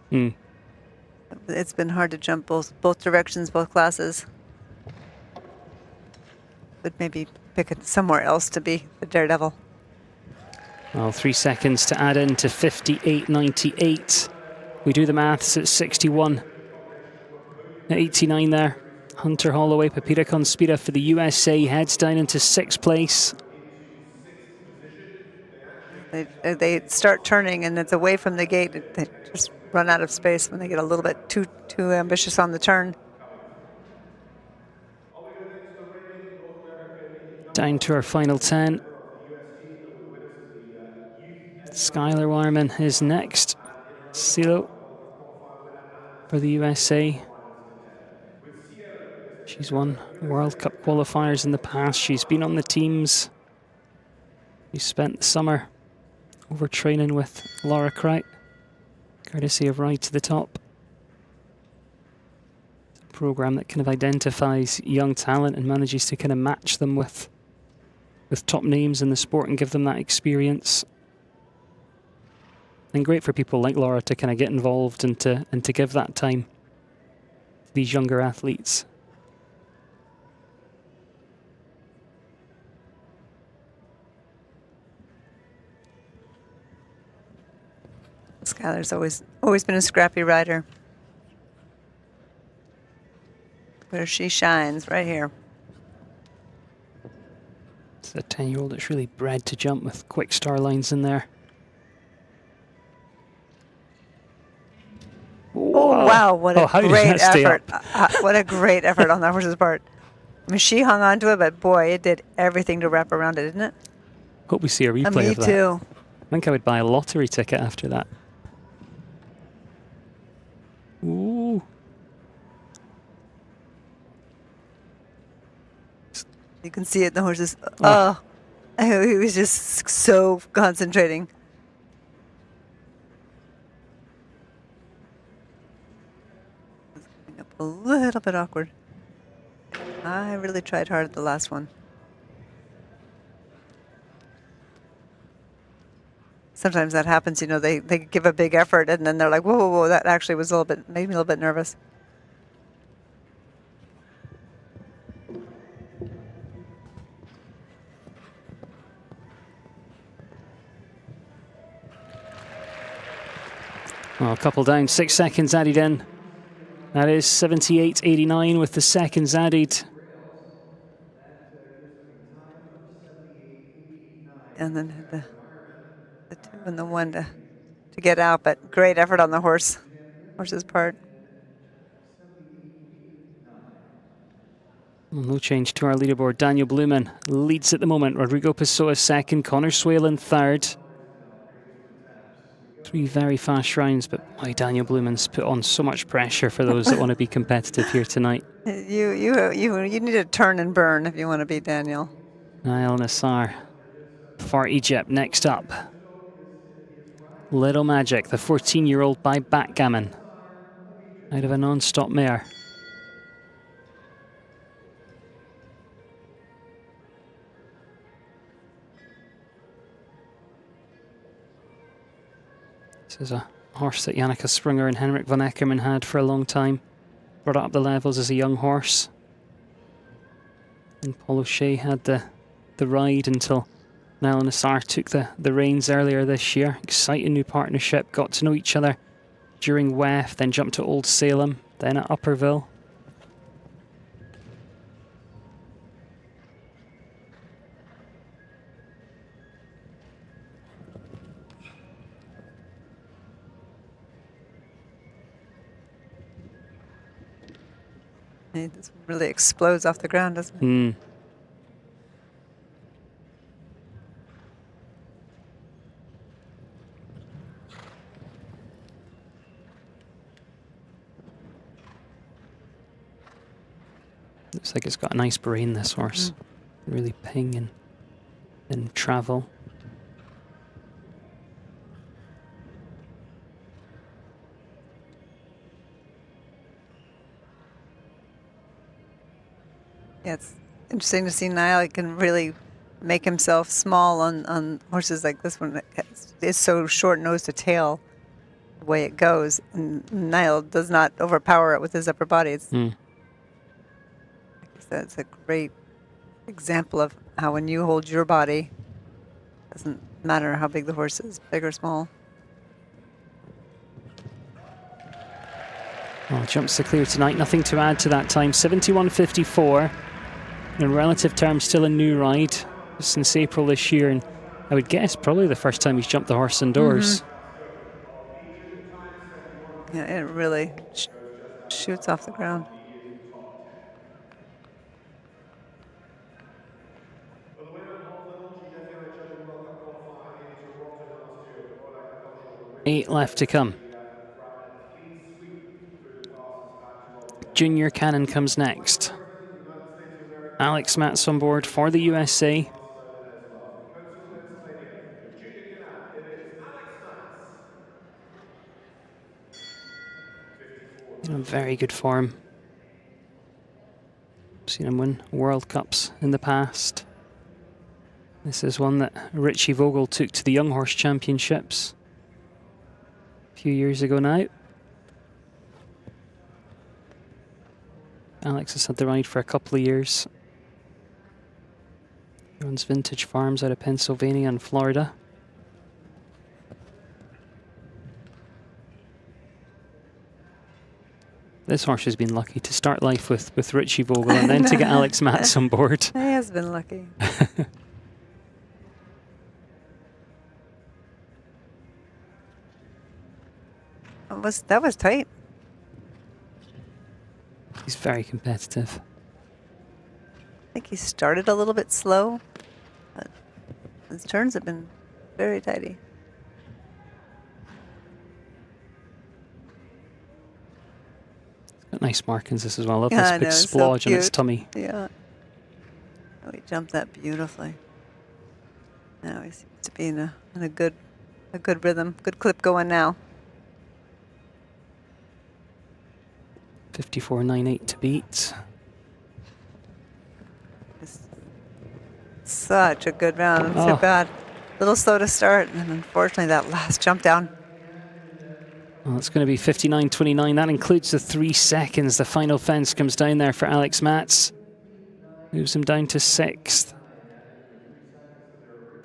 It's been hard to jump both directions, both classes. Would maybe pick it somewhere else to be the daredevil. Well, 3 seconds to add in to 58.98. We do the maths at 61. At 89 there. Hunter Holloway, Pepita Conspita for the USA heads down into 6th place. They start turning and it's away from the gate. They just run out of space when they get a little bit too ambitious on the turn. Down to our final 10. Skylar Warman is next. Silo for the USA. She's won World Cup qualifiers in the past. She's been on the teams. She spent the summer over training with Laura Cright, courtesy of Ride to the Top. It's a program that kind of identifies young talent and manages to kind of match them with top names in the sport and give them that experience. And great for people like Laura to kind of get involved and to give that time to these younger athletes. Skylar's always been a scrappy rider. Where she shines, right here. It's a 10-year-old that's really bred to jump with quick star lines in there. Oh, wow, what a great effort. Up? What a great effort on that horse's part. I mean, she hung on to it, but boy, it did everything to wrap around it, didn't it? Hope we see a replay me of that. too. I think I would buy a lottery ticket after that. Ooh. You can see it in the horses. Oh, he was just so concentrating. It's up a little bit awkward. I really tried hard at the last one. Sometimes that happens, you know, they give a big effort and then they're like, whoa, whoa, whoa, that actually was made me a little bit nervous. Well, a couple down, 6 seconds added in. That is 78.89 with the seconds added. And then had the 2 and the 1 to get out, but great effort on the horse's part. Well, no change to our leaderboard. Daniel Blumen leads at the moment. Rodrigo Pessoa second. Connor Swale in third. 3 very fast rounds, but boy, Daniel Blumen's put on so much pressure for those that want to be competitive here tonight. You need to turn and burn if you want to beat Daniel. Niall Nassar for Egypt next up. Little Magic, the 14-year-old by backgammon, out of a non-stop mare. This is a horse that Jannica Sprunger and Henrik von Eckermann had for a long time. Brought up the levels as a young horse. And Paul O'Shea had the ride until Niall Nassar took the reins earlier this year. Exciting new partnership. Got to know each other during WEF, then jumped to Old Salem, then at Upperville. This really explodes off the ground, doesn't it? Looks like it's got a nice brain, this horse. Really ping and travel. Yeah, it's interesting to see Niall. He can really make himself small on horses like this one. It's so short nose to tail the way it goes. And Niall does not overpower it with his upper body. It's, like I said, it's a great example of how when you hold your body, it doesn't matter how big the horse is, big or small. Well, jumps to clear tonight. Nothing to add to that time. 71.54. In relative terms, still a new ride since April this year, and I would guess probably the first time he's jumped the horse indoors. Yeah, it really shoots off the ground. Eight left to come. Junior Cannon comes next. Alex Matz on board for the USA. In very good form. Seen him win World Cups in the past. This is one that Richie Vogel took to the Young Horse Championships a few years ago now. Alex has had the ride for a couple of years. He runs Vintage Farms out of Pennsylvania and Florida. This horse has been lucky to start life with Richie Vogel and then to get Alex Matz on board. He has been lucky. That was tight. He's very competitive. I think he started a little bit slow, but his turns have been very tidy. Got nice markings this as well. Love Yeah, this big splodge on its tummy. Yeah. Oh, he jumped that beautifully. Now he seems to be in a good rhythm, good clip going now. 54.98 to beat. Such a good round. Too bad. A little slow to start, and unfortunately that last jump down. Well, it's going to be 59.29. That includes the 3 seconds. The final fence comes down there for Alex Matz. Moves him down to 6th.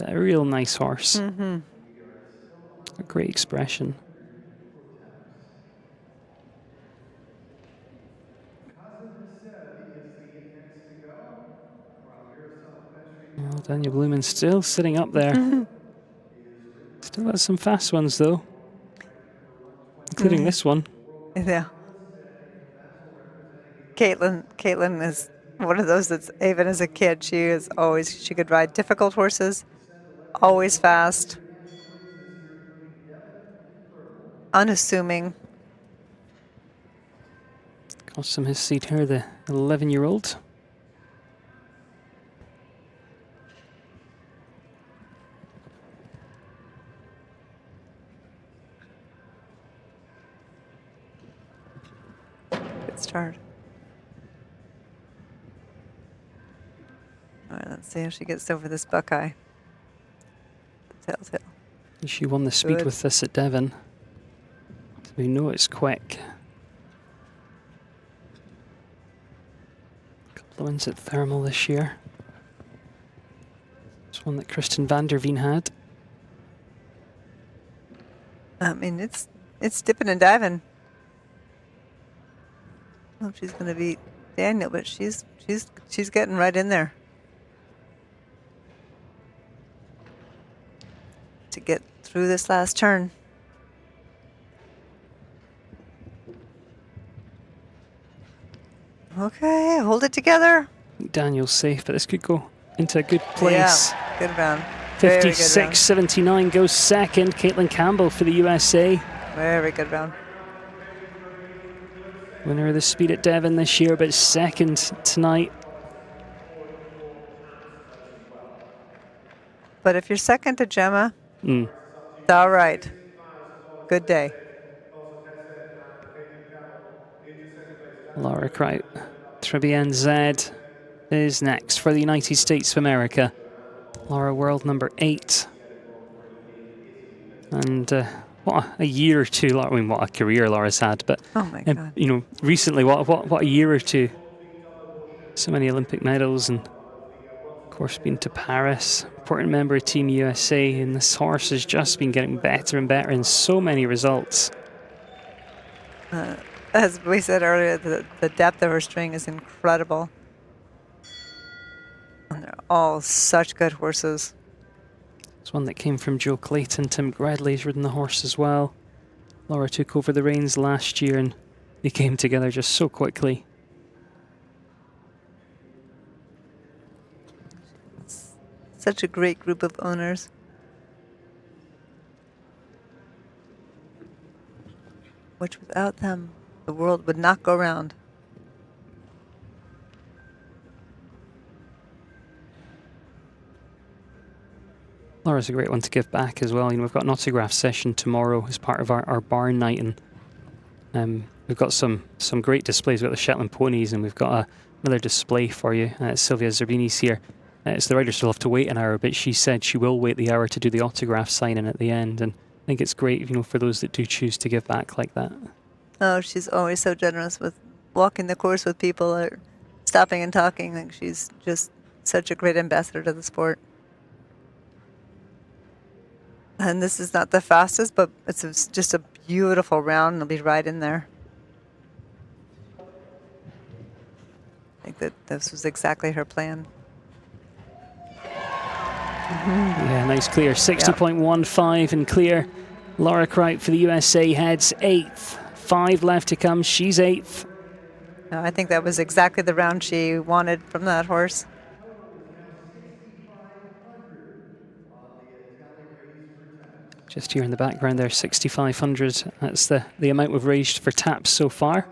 A real nice horse. A great expression. Well, Daniel Blumen still sitting up there. Still has some fast ones though, including this one. Yeah. Caitlin is one of those that's, even as a kid, she could ride difficult horses, always fast. unassuming. Cost him his seat here, the 11-year-old. Good start. All right, let's see how she gets over this Buckeye. Telltale. She won the speed with this at Devon. So we know it's quick. A couple of wins at Thermal this year. It's one that Kristen van der Veen had. I mean, it's dipping and diving. I hope she's going to beat Daniel, but she's getting right in there. To get through this last turn. Okay, hold it together. Daniel's safe, but this could go into a good place. Yeah, good round. Very good round. 56.79 goes second. Caitlin Campbell for the USA. Very good round. Winner of the speed at Devon this year, but second tonight. But if you're second to Gemma, it's all right. Good day. Laura Kraut, Tribbian Z is next for the United States of America. Laura, world number 8. And what a year or two, I mean, what a career Laura's had, but oh my God. You know, recently, what a year or two. So many Olympic medals, and of course been to Paris, important member of Team USA, and this horse has just been getting better and better in so many results. As we said earlier, the depth of her string is incredible. And they're all such good horses. It's one that came from Joe Clayton. Tim Gradley's ridden the horse as well. Laura took over the reins last year and they came together just so quickly. Such a great group of owners. Which without them, the world would not go round. Laura's a great one to give back as well. You know, we've got an autograph session tomorrow as part of our barn night, and we've got some great displays. We've got the Shetland ponies, and we've got another display for you. Sylvia Zerbini's here. So the riders still have to wait an hour, but she said she will wait the hour to do the autograph signing at the end, and I think it's great, you know, for those that do choose to give back like that. Oh, she's always so generous with walking the course with people or stopping and talking. Like, she's just such a great ambassador to the sport. And this is not the fastest, but it's just a beautiful round. It'll be right in there. I think that this was exactly her plan. Yeah, nice clear. 60.15 and clear. Laura Kraut for the USA heads 8th. 5 left to come. She's 8th. No, I think that was exactly the round she wanted from that horse. Just here in the background there, 6,500. That's the amount we've raised for taps so far.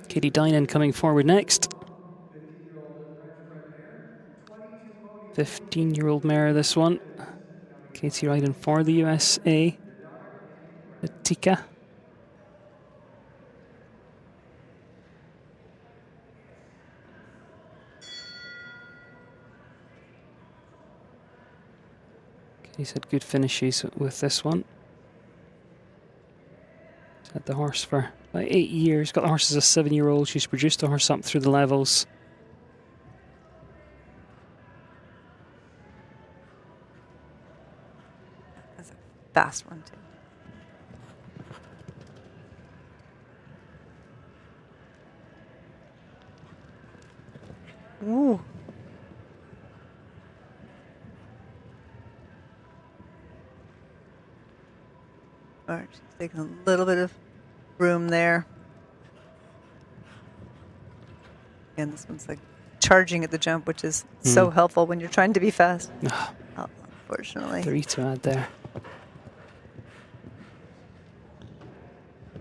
Katie Dynan coming forward next. 15-year-old mare, this one. Katie riding for the USA. Atika. Katie's had good finishes with this one. She's had the horse for about 8 years. Got the horse as a 7-year-old. She's produced the horse up through the levels. Fast one, too. Ooh. All right, she's taking a little bit of room there. Again, this one's like charging at the jump, which is so helpful when you're trying to be fast. unfortunately. 3 to add there.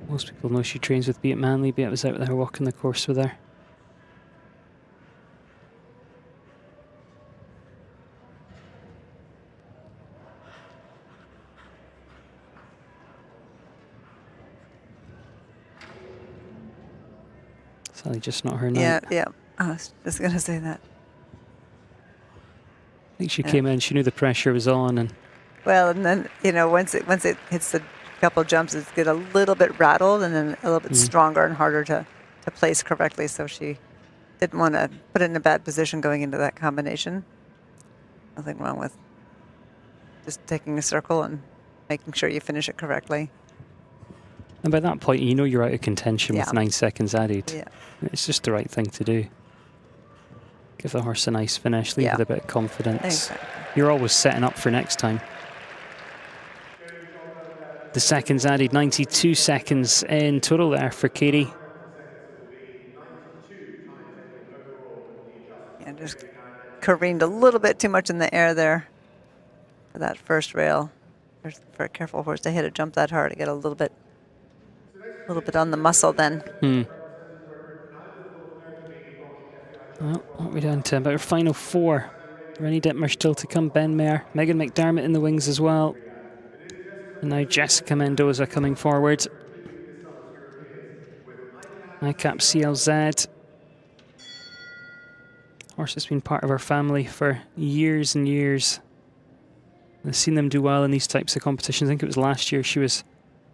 Most people know she trains with Beat Manley. Beat was out there walking the course with her. Sadly, just not her night. Yeah. I was just going to say that. I think she came in, she knew the pressure was on, and well, and then once it hits the couple jumps, it's get a little bit rattled, and then a little bit stronger and harder to place correctly. So she didn't want to put it in a bad position going into that combination. Nothing wrong with just taking a circle and making sure you finish it correctly. And by that point, you know you're out of contention with 9 seconds added. Yeah. It's just the right thing to do. Give the horse a nice finish, leave with a bit of confidence. Exactly. You're always setting up for next time. The seconds added, 92 seconds in total there for Katie. Yeah, just careened a little bit too much in the air there for that first rail. For a careful horse to hit a jump that hard, to get a little bit on the muscle then. Well, what are we down to? About our final 4. Rennie Dittmer still to come, Ben Mayer, Megan McDermott in the wings as well. And now Jessica Mendoza coming forward. ICAP CLZ. Horse has been part of our family for years and years. I've seen them do well in these types of competitions. I think it was last year she was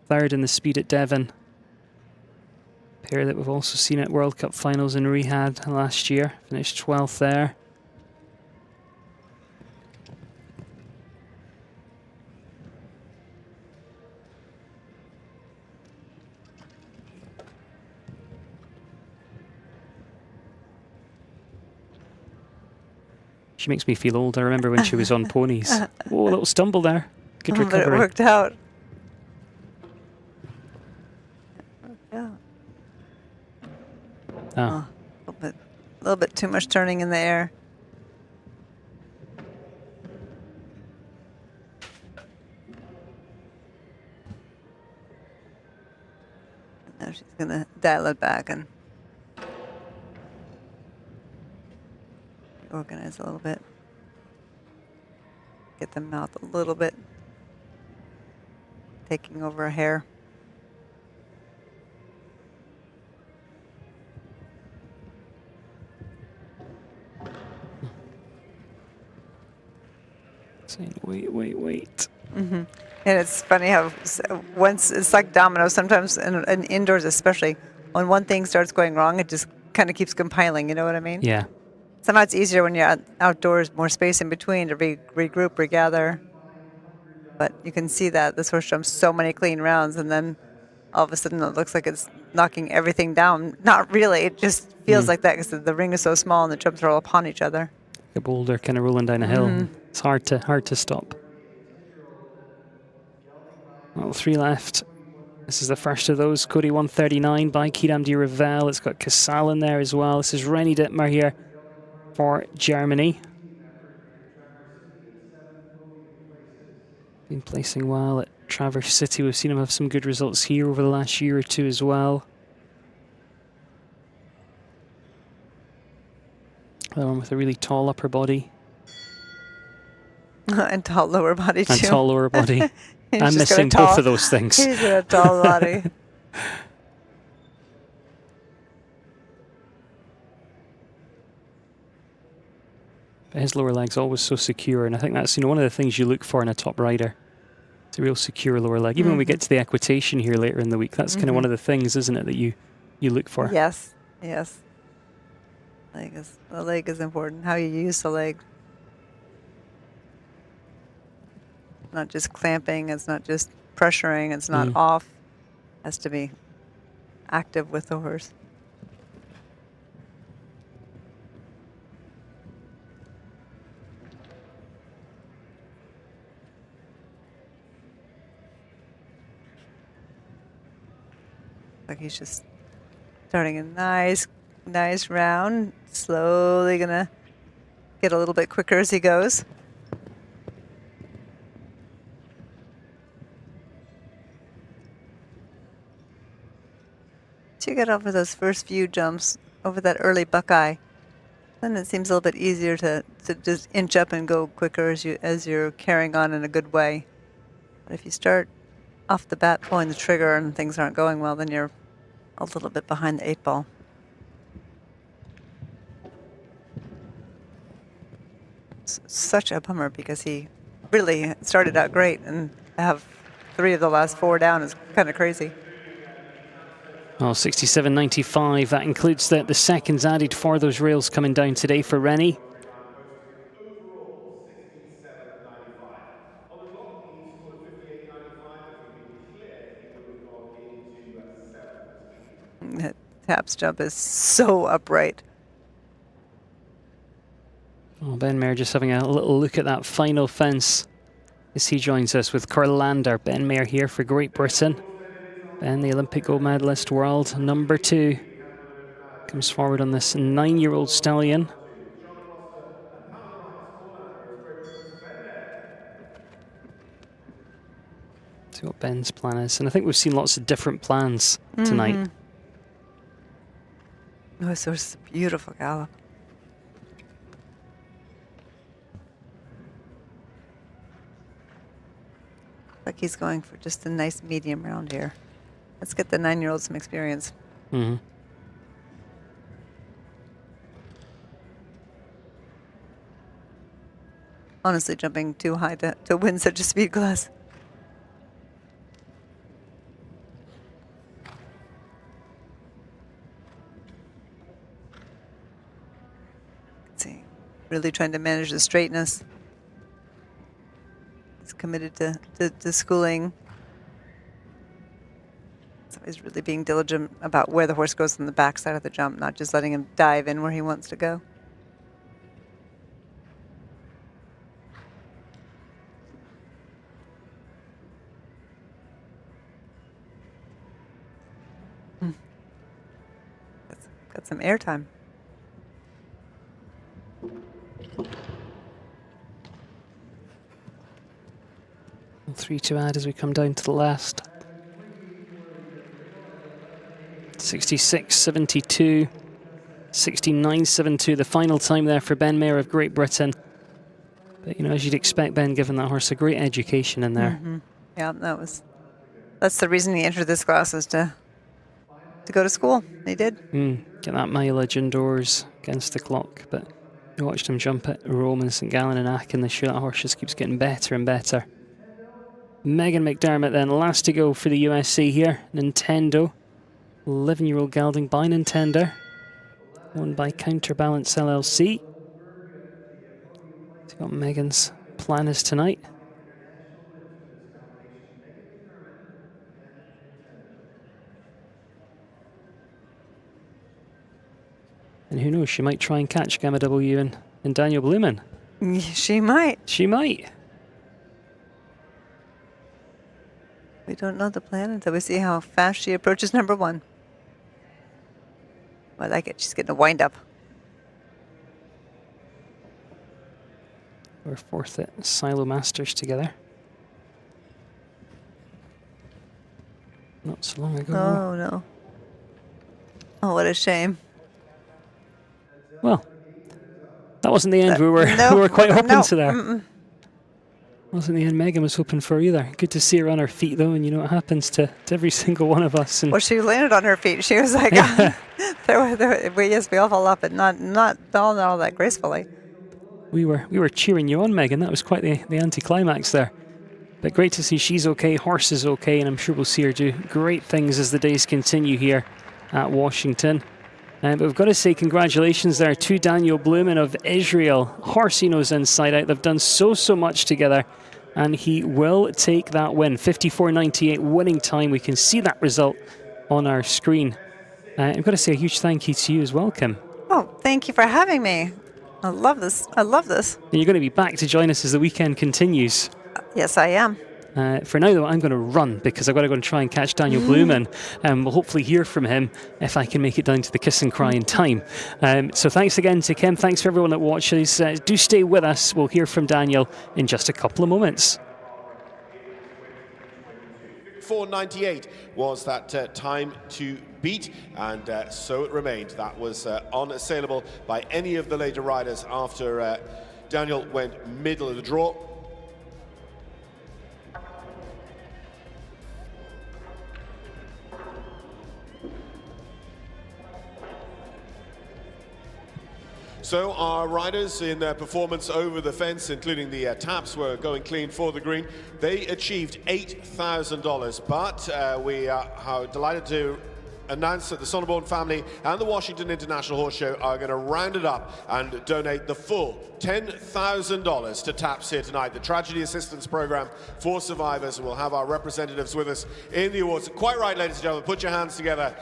3rd in the speed at Devon. Pair that we've also seen at World Cup finals in Riyadh last year. Finished 12th there. She makes me feel old. I remember when she was on ponies. Whoa, a little stumble there. Good recovery. But it worked out. Oh. A little bit too much turning in the air. Now she's going to dial it back and organize a little bit. Get the mouth a little bit taking over a hair. Saying, wait. Mm-hmm. And it's funny how once it's like dominoes, sometimes in indoors especially, when one thing starts going wrong, it just kind of keeps compiling, you know what I mean? Yeah. Somehow it's easier when you're outdoors, more space in between to regroup, regather. But you can see that this horse jumps so many clean rounds, and then all of a sudden it looks like it's knocking everything down. Not really, it just feels like that because the ring is so small and the jumps are all upon each other. A boulder kind of rolling down a hill. It's hard to stop. Well, 3 left. This is the first of those. Cody 139 by Kiram de Revel. It's got Casal in there as well. This is Rennie Dittmer here for Germany. Been placing well at Traverse City. We've seen him have some good results here over the last year or two as well. The one with a really tall upper body. And tall lower body too. And tall lower body. I'm missing both of those things. He's got a tall body. But his lower leg's always so secure, and I think that's one of the things you look for in a top rider. It's a real secure lower leg. Even when we get to the equitation here later in the week, that's kind of one of the things, isn't it, that you look for? Yes. The leg is important. How you use the leg. Not just clamping, it's not just pressuring, it's not off. It has to be active with the horse. Like he's just starting a nice round, slowly gonna get a little bit quicker as he goes. once you get over those first few jumps, over that early buckeye, then it seems a little bit easier to just inch up and go quicker as you're carrying on in a good way. But if you start off the bat pulling the trigger and things aren't going well, then you're a little bit behind the 8 ball. It's such a bummer because he really started out great, and to have 3 of the last 4 down is kind of crazy. Oh, 67.95. That includes the seconds added for those rails coming down today for Rennie. That Tap's jump is so upright. Oh, Ben Mayer just having a little look at that final fence as he joins us with Corlander. Ben Mayer here for Great Britain. Ben, the Olympic gold medalist, world number 2, comes forward on this 9-year-old stallion. See what Ben's plan is. And I think we've seen lots of different plans tonight. Oh, so it's a beautiful gallop. Like he's going for just a nice medium round here. Let's get the 9-year-old some experience. Honestly, jumping too high to win such a speed class. Let's see. Really trying to manage the straightness. He's committed to schooling. So he's really being diligent about where the horse goes on the backside of the jump, not just letting him dive in where he wants to go. Got some air time. And 3 to add as we come down to the last. 66.72, 69.72, the final time there for Ben Mayer of Great Britain. But, you know, as you'd expect, Ben, given that horse a great education in there. Yeah, that's the reason he entered this class, is to go to school. He did. Get that mileage indoors against the clock. But you watched him jump at Rome and St Gallen and Aachen this year. That horse just keeps getting better and better. Megan McDermott then, last to go for the USC here. Nintendo. 11-year-old gelding by Nintendo. Owned by Counterbalance LLC. See what Megan's plan is tonight. And who knows, she might try and catch Gamma W and Daniel Blumen. She might. She might. We don't know the plan until we see how fast she approaches number 1. I like it. She's getting a wind up. We're 4th at Silo Masters together. Not so long ago. Oh, no. Oh, what a shame. Well, that wasn't the end we were quite hoping to there. Wasn't the end Megan was hoping for either. Good to see her on her feet though, and you know what happens to every single one of us. And well, she landed on her feet. She was like, yes, we all fall off, but not all that gracefully. We were cheering you on, Megan. That was quite the anticlimax there. But great to see she's okay, horse is okay, and I'm sure we'll see her do great things as the days continue here at Washington. But we've got to say congratulations there to Daniel Blumen of Israel. Horse he knows inside out. They've done so much together, and he will take that win. 54.98 winning time. We can see that result on our screen. I've got to say a huge thank you to you as well, Kim. Oh, thank you for having me. I love this. I love this. And you're going to be back to join us as the weekend continues. Yes, I am. For now, though, I'm going to run because I've got to go and try and catch Daniel Blumen. We'll hopefully hear from him if I can make it down to the kiss and cry in time. So thanks again to Kim. Thanks for everyone that watches. Do stay with us. We'll hear from Daniel in just a couple of moments. 34.98 was that time to beat, and so it remained. That was unassailable by any of the later riders after Daniel went middle of the draw. So our riders in their performance over the fence, including the taps, were going clean for the green. They achieved $8,000, but we are delighted to announce that the Sonneborn family and the Washington International Horse Show are going to round it up and donate the full $10,000 to TAPS here tonight, the Tragedy Assistance Program for Survivors. We'll have our representatives with us in the awards. Quite right, ladies and gentlemen, put your hands together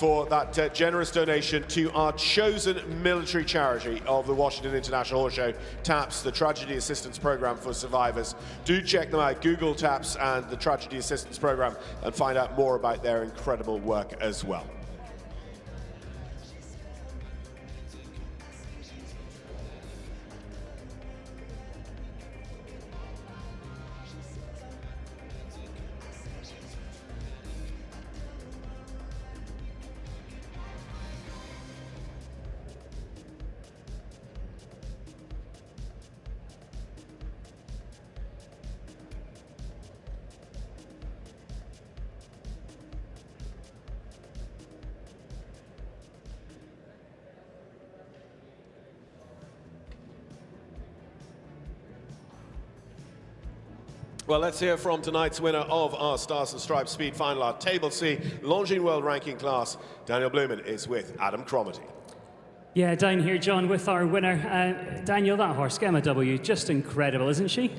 for that generous donation to our chosen military charity of the Washington International Horse Show, TAPS, the Tragedy Assistance Program for Survivors. Do check them out, Google TAPS and the Tragedy Assistance Program, and find out more about their incredible work as well. Well, let's hear from tonight's winner of our Stars and Stripes Speed Final, our Table C Longines World Ranking class. Daniel Blumen is with Adam Cromarty. Yeah, down here, John, with our winner. Daniel, that horse, Gemma W, just incredible, isn't she?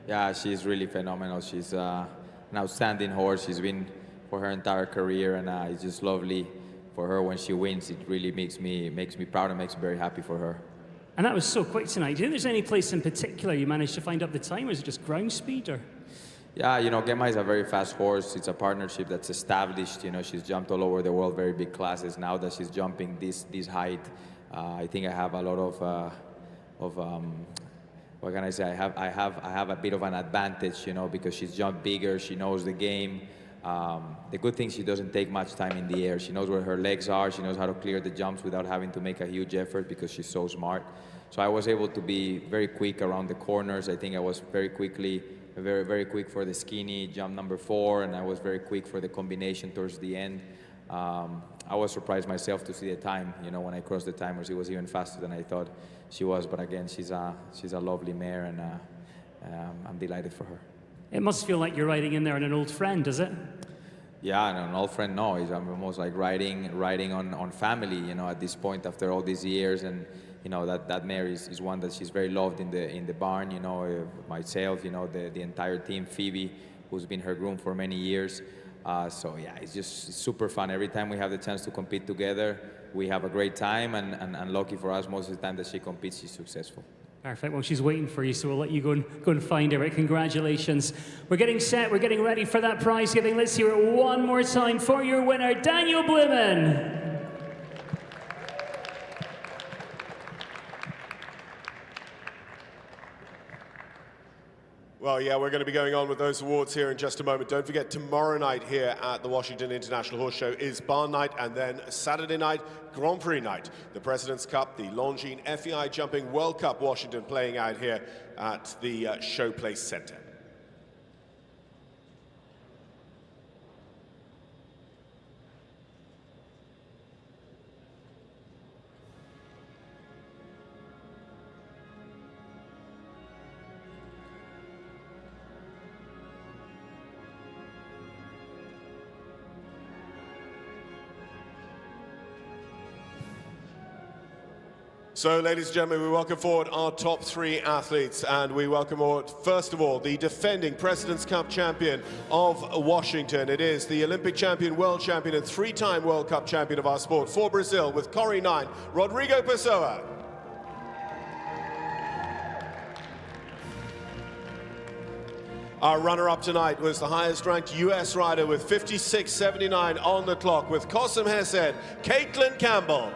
Yeah, she's really phenomenal. She's an outstanding horse. She's been for her entire career, and it's just lovely for her when she wins. It really makes me proud and makes me very happy for her. And that was so quick tonight. Do you think there's any place in particular you managed to find up the time, or is it just ground speed? Or? Yeah, you know, Gemma is a very fast horse. It's a partnership that's established. You know, she's jumped all over the world, very big classes. Now that she's jumping this height, I think I have a lot of what can I say? I have a bit of an advantage, you know, because she's jumped bigger. She knows the game. The good thing, she doesn't take much time in the air. She knows where her legs are. She knows how to clear the jumps without having to make a huge effort because she's so smart. So I was able to be very quick around the corners. I think I was very quick for the skinny jump number 4, and I was very quick for the combination towards the end. I was surprised myself to see the time. You know, when I crossed the timers, it was even faster than I thought she was. But again, she's a lovely mare, and I'm delighted for her. It must feel like you're riding in there on an old friend, does it? Yeah, and an old friend, no. I'm almost like riding on family, you know, at this point after all these years. And, you know, that mare is one that she's very loved in the barn, you know, myself, you know, the entire team, Phoebe, who's been her groom for many years. So, yeah, it's just super fun. Every time we have the chance to compete together, we have a great time. And lucky for us, most of the time that she competes, she's successful. Perfect. Well, she's waiting for you, so we'll let you go and find her. Right? Congratulations. We're getting set. We're getting ready for that prize giving. Let's hear it one more time for your winner, Daniel Blumen. Well, yeah, we're going to be going on with those awards here in just a moment. Don't forget, tomorrow night here at the Washington International Horse Show is Barn Night, and then Saturday night, Grand Prix Night. The President's Cup, the Longines FEI Jumping World Cup Washington playing out here at the Showplace Center. So, ladies and gentlemen, we welcome forward our top 3 athletes, and we welcome forward, first of all, the defending President's Cup champion of Washington. It is the Olympic champion, world champion, and 3-time World Cup champion of our sport for Brazil with Corrie 9, Rodrigo Pessoa. Our runner-up tonight was the highest-ranked U.S. rider with 56.79 on the clock with Cosm Hesed, Caitlin Campbell.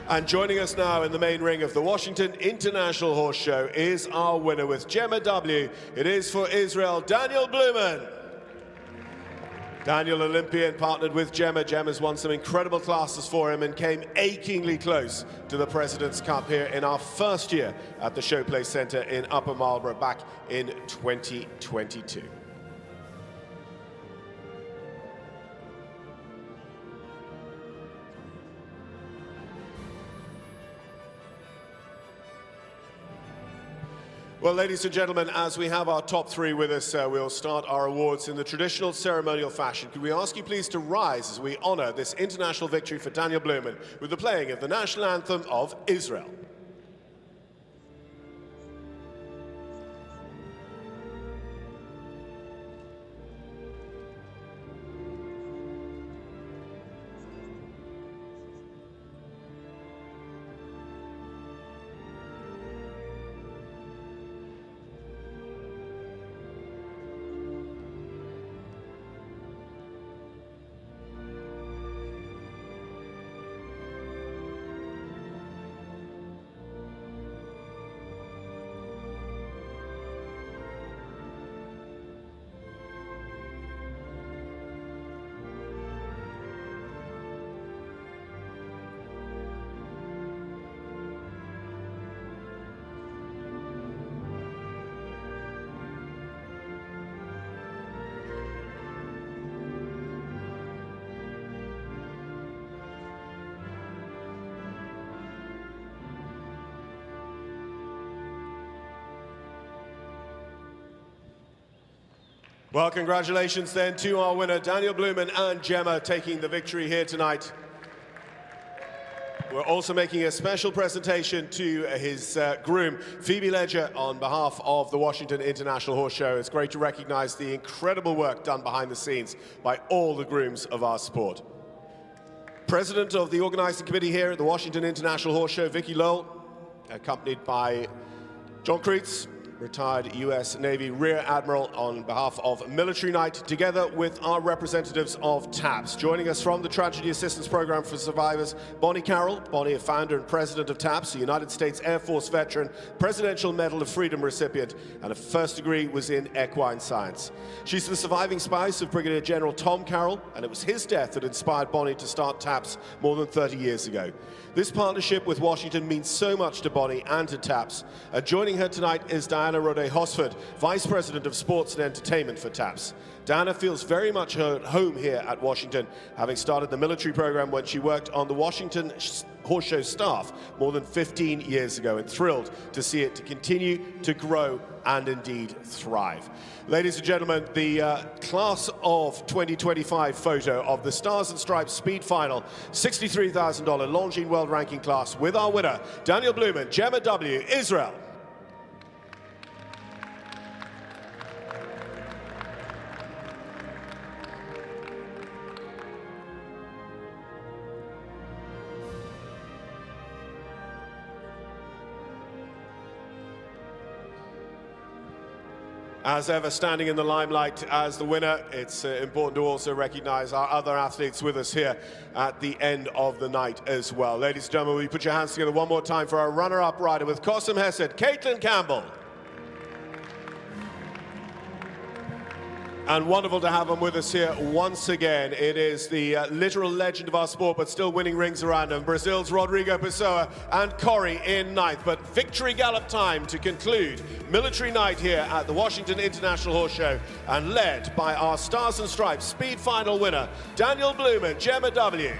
And joining us now in the main ring of the Washington International Horse Show is our winner with Gemma W. It is for Israel, Daniel Blumen. Daniel, Olympian, partnered with Gemma. Gemma's won some incredible classes for him and came achingly close to the President's Cup here in our first year at the Showplace Center in Upper Marlborough back in 2022. Well, ladies and gentlemen, as we have our top three with us, we'll start our awards in the traditional ceremonial fashion. Could we ask you please to rise as we honor this international victory for Daniel Blumen with the playing of the national anthem of Israel. Well, congratulations then to our winner, Daniel Blumen and Gemma, taking the victory here tonight. We're also making a special presentation to his groom, Phoebe Ledger, on behalf of the Washington International Horse Show. It's great to recognize the incredible work done behind the scenes by all the grooms of our sport. President of the organizing committee here at the Washington International Horse Show, Vicky Lowell, accompanied by John Kreitz, retired U.S. Navy Rear Admiral, on behalf of Military Night, together with our representatives of TAPS. Joining us from the Tragedy Assistance Program for Survivors, Bonnie Carroll. Bonnie, a founder and president of TAPS, a United States Air Force veteran, Presidential Medal of Freedom recipient, and a first degree was in equine science. She's the surviving spouse of Brigadier General Tom Carroll, and it was his death that inspired Bonnie to start TAPS more than 30 years ago. This partnership with Washington means so much to Bonnie and to TAPS. Joining her tonight is Diana Rode-Hosford, Vice President of Sports and Entertainment for TAPS. Diana feels very much at home here at Washington, having started the military program when she worked on the Washington Horse Show staff more than 15 years ago, and thrilled to see it to continue to grow and indeed thrive. Ladies and gentlemen, the class of 2025 photo of the Stars and Stripes Speed Final, $63,000 Longines World Ranking class, with our winner, Daniel Blumen, Gemma W, Israel. As ever, standing in the limelight as the winner, it's important to also recognize our other athletes with us here at the end of the night as well. Ladies and gentlemen, will you put your hands together one more time for our runner-up rider with Cossum Hesed, Caitlin Campbell. And wonderful to have them with us here once again. It is the literal legend of our sport, but still winning rings around him. Brazil's Rodrigo Pessoa and Corrie in ninth. But victory gallop time to conclude Military Night here at the Washington International Horse Show, and led by our Stars and Stripes Speed Final winner, Daniel Blumen, Gemma W.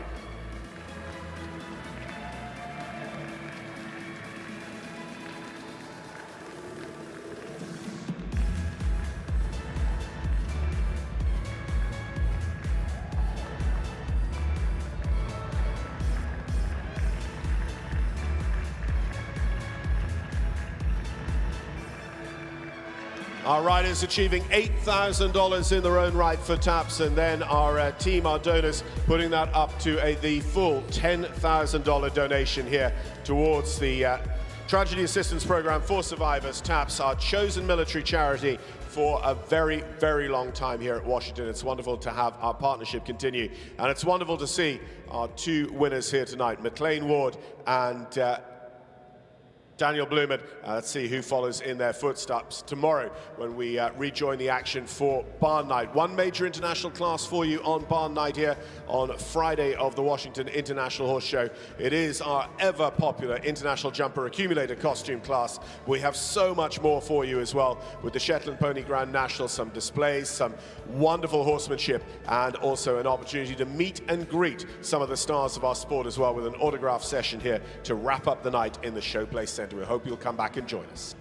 Our riders achieving $8,000 in their own right for TAPS, and then our team, our donors, putting that up to the full $10,000 donation here towards the Tragedy Assistance Program for Survivors, TAPS, our chosen military charity for a very, very long time here at Washington. It's wonderful to have our partnership continue. And it's wonderful to see our two winners here tonight, McLean Ward and Daniel Blumen. Let's see who follows in their footsteps tomorrow when we rejoin the action for Barn Night. One major international class for you on Barn Night here on Friday of the Washington International Horse Show. It is our ever popular International Jumper Accumulator costume class. We have so much more for you as well with the Shetland Pony Grand National, some displays, some wonderful horsemanship, and also an opportunity to meet and greet some of the stars of our sport as well with an autograph session here to wrap up the night in the Showplace Center. We hope you'll come back and join us.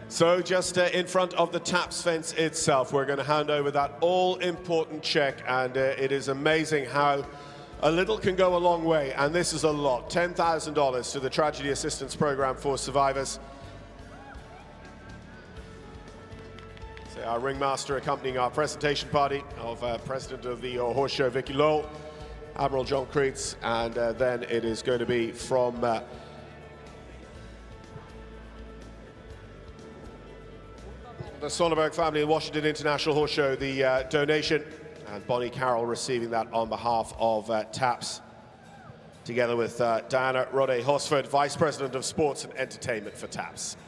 So just in front of the TAPS fence itself, we're going to hand over that all-important check, and it is amazing how a little can go a long way, and this is a lot. $10,000 to the Tragedy Assistance Program for Survivors. Our ringmaster accompanying our presentation party of President of the Horse Show, Vicky Lowell, Admiral John Kreitz, and then it is going to be from the Sonnenberg family in Washington International Horse Show, the donation, and Bonnie Carroll receiving that on behalf of TAPS, together with Diana Rode-Hosford, Vice President of Sports and Entertainment for TAPS.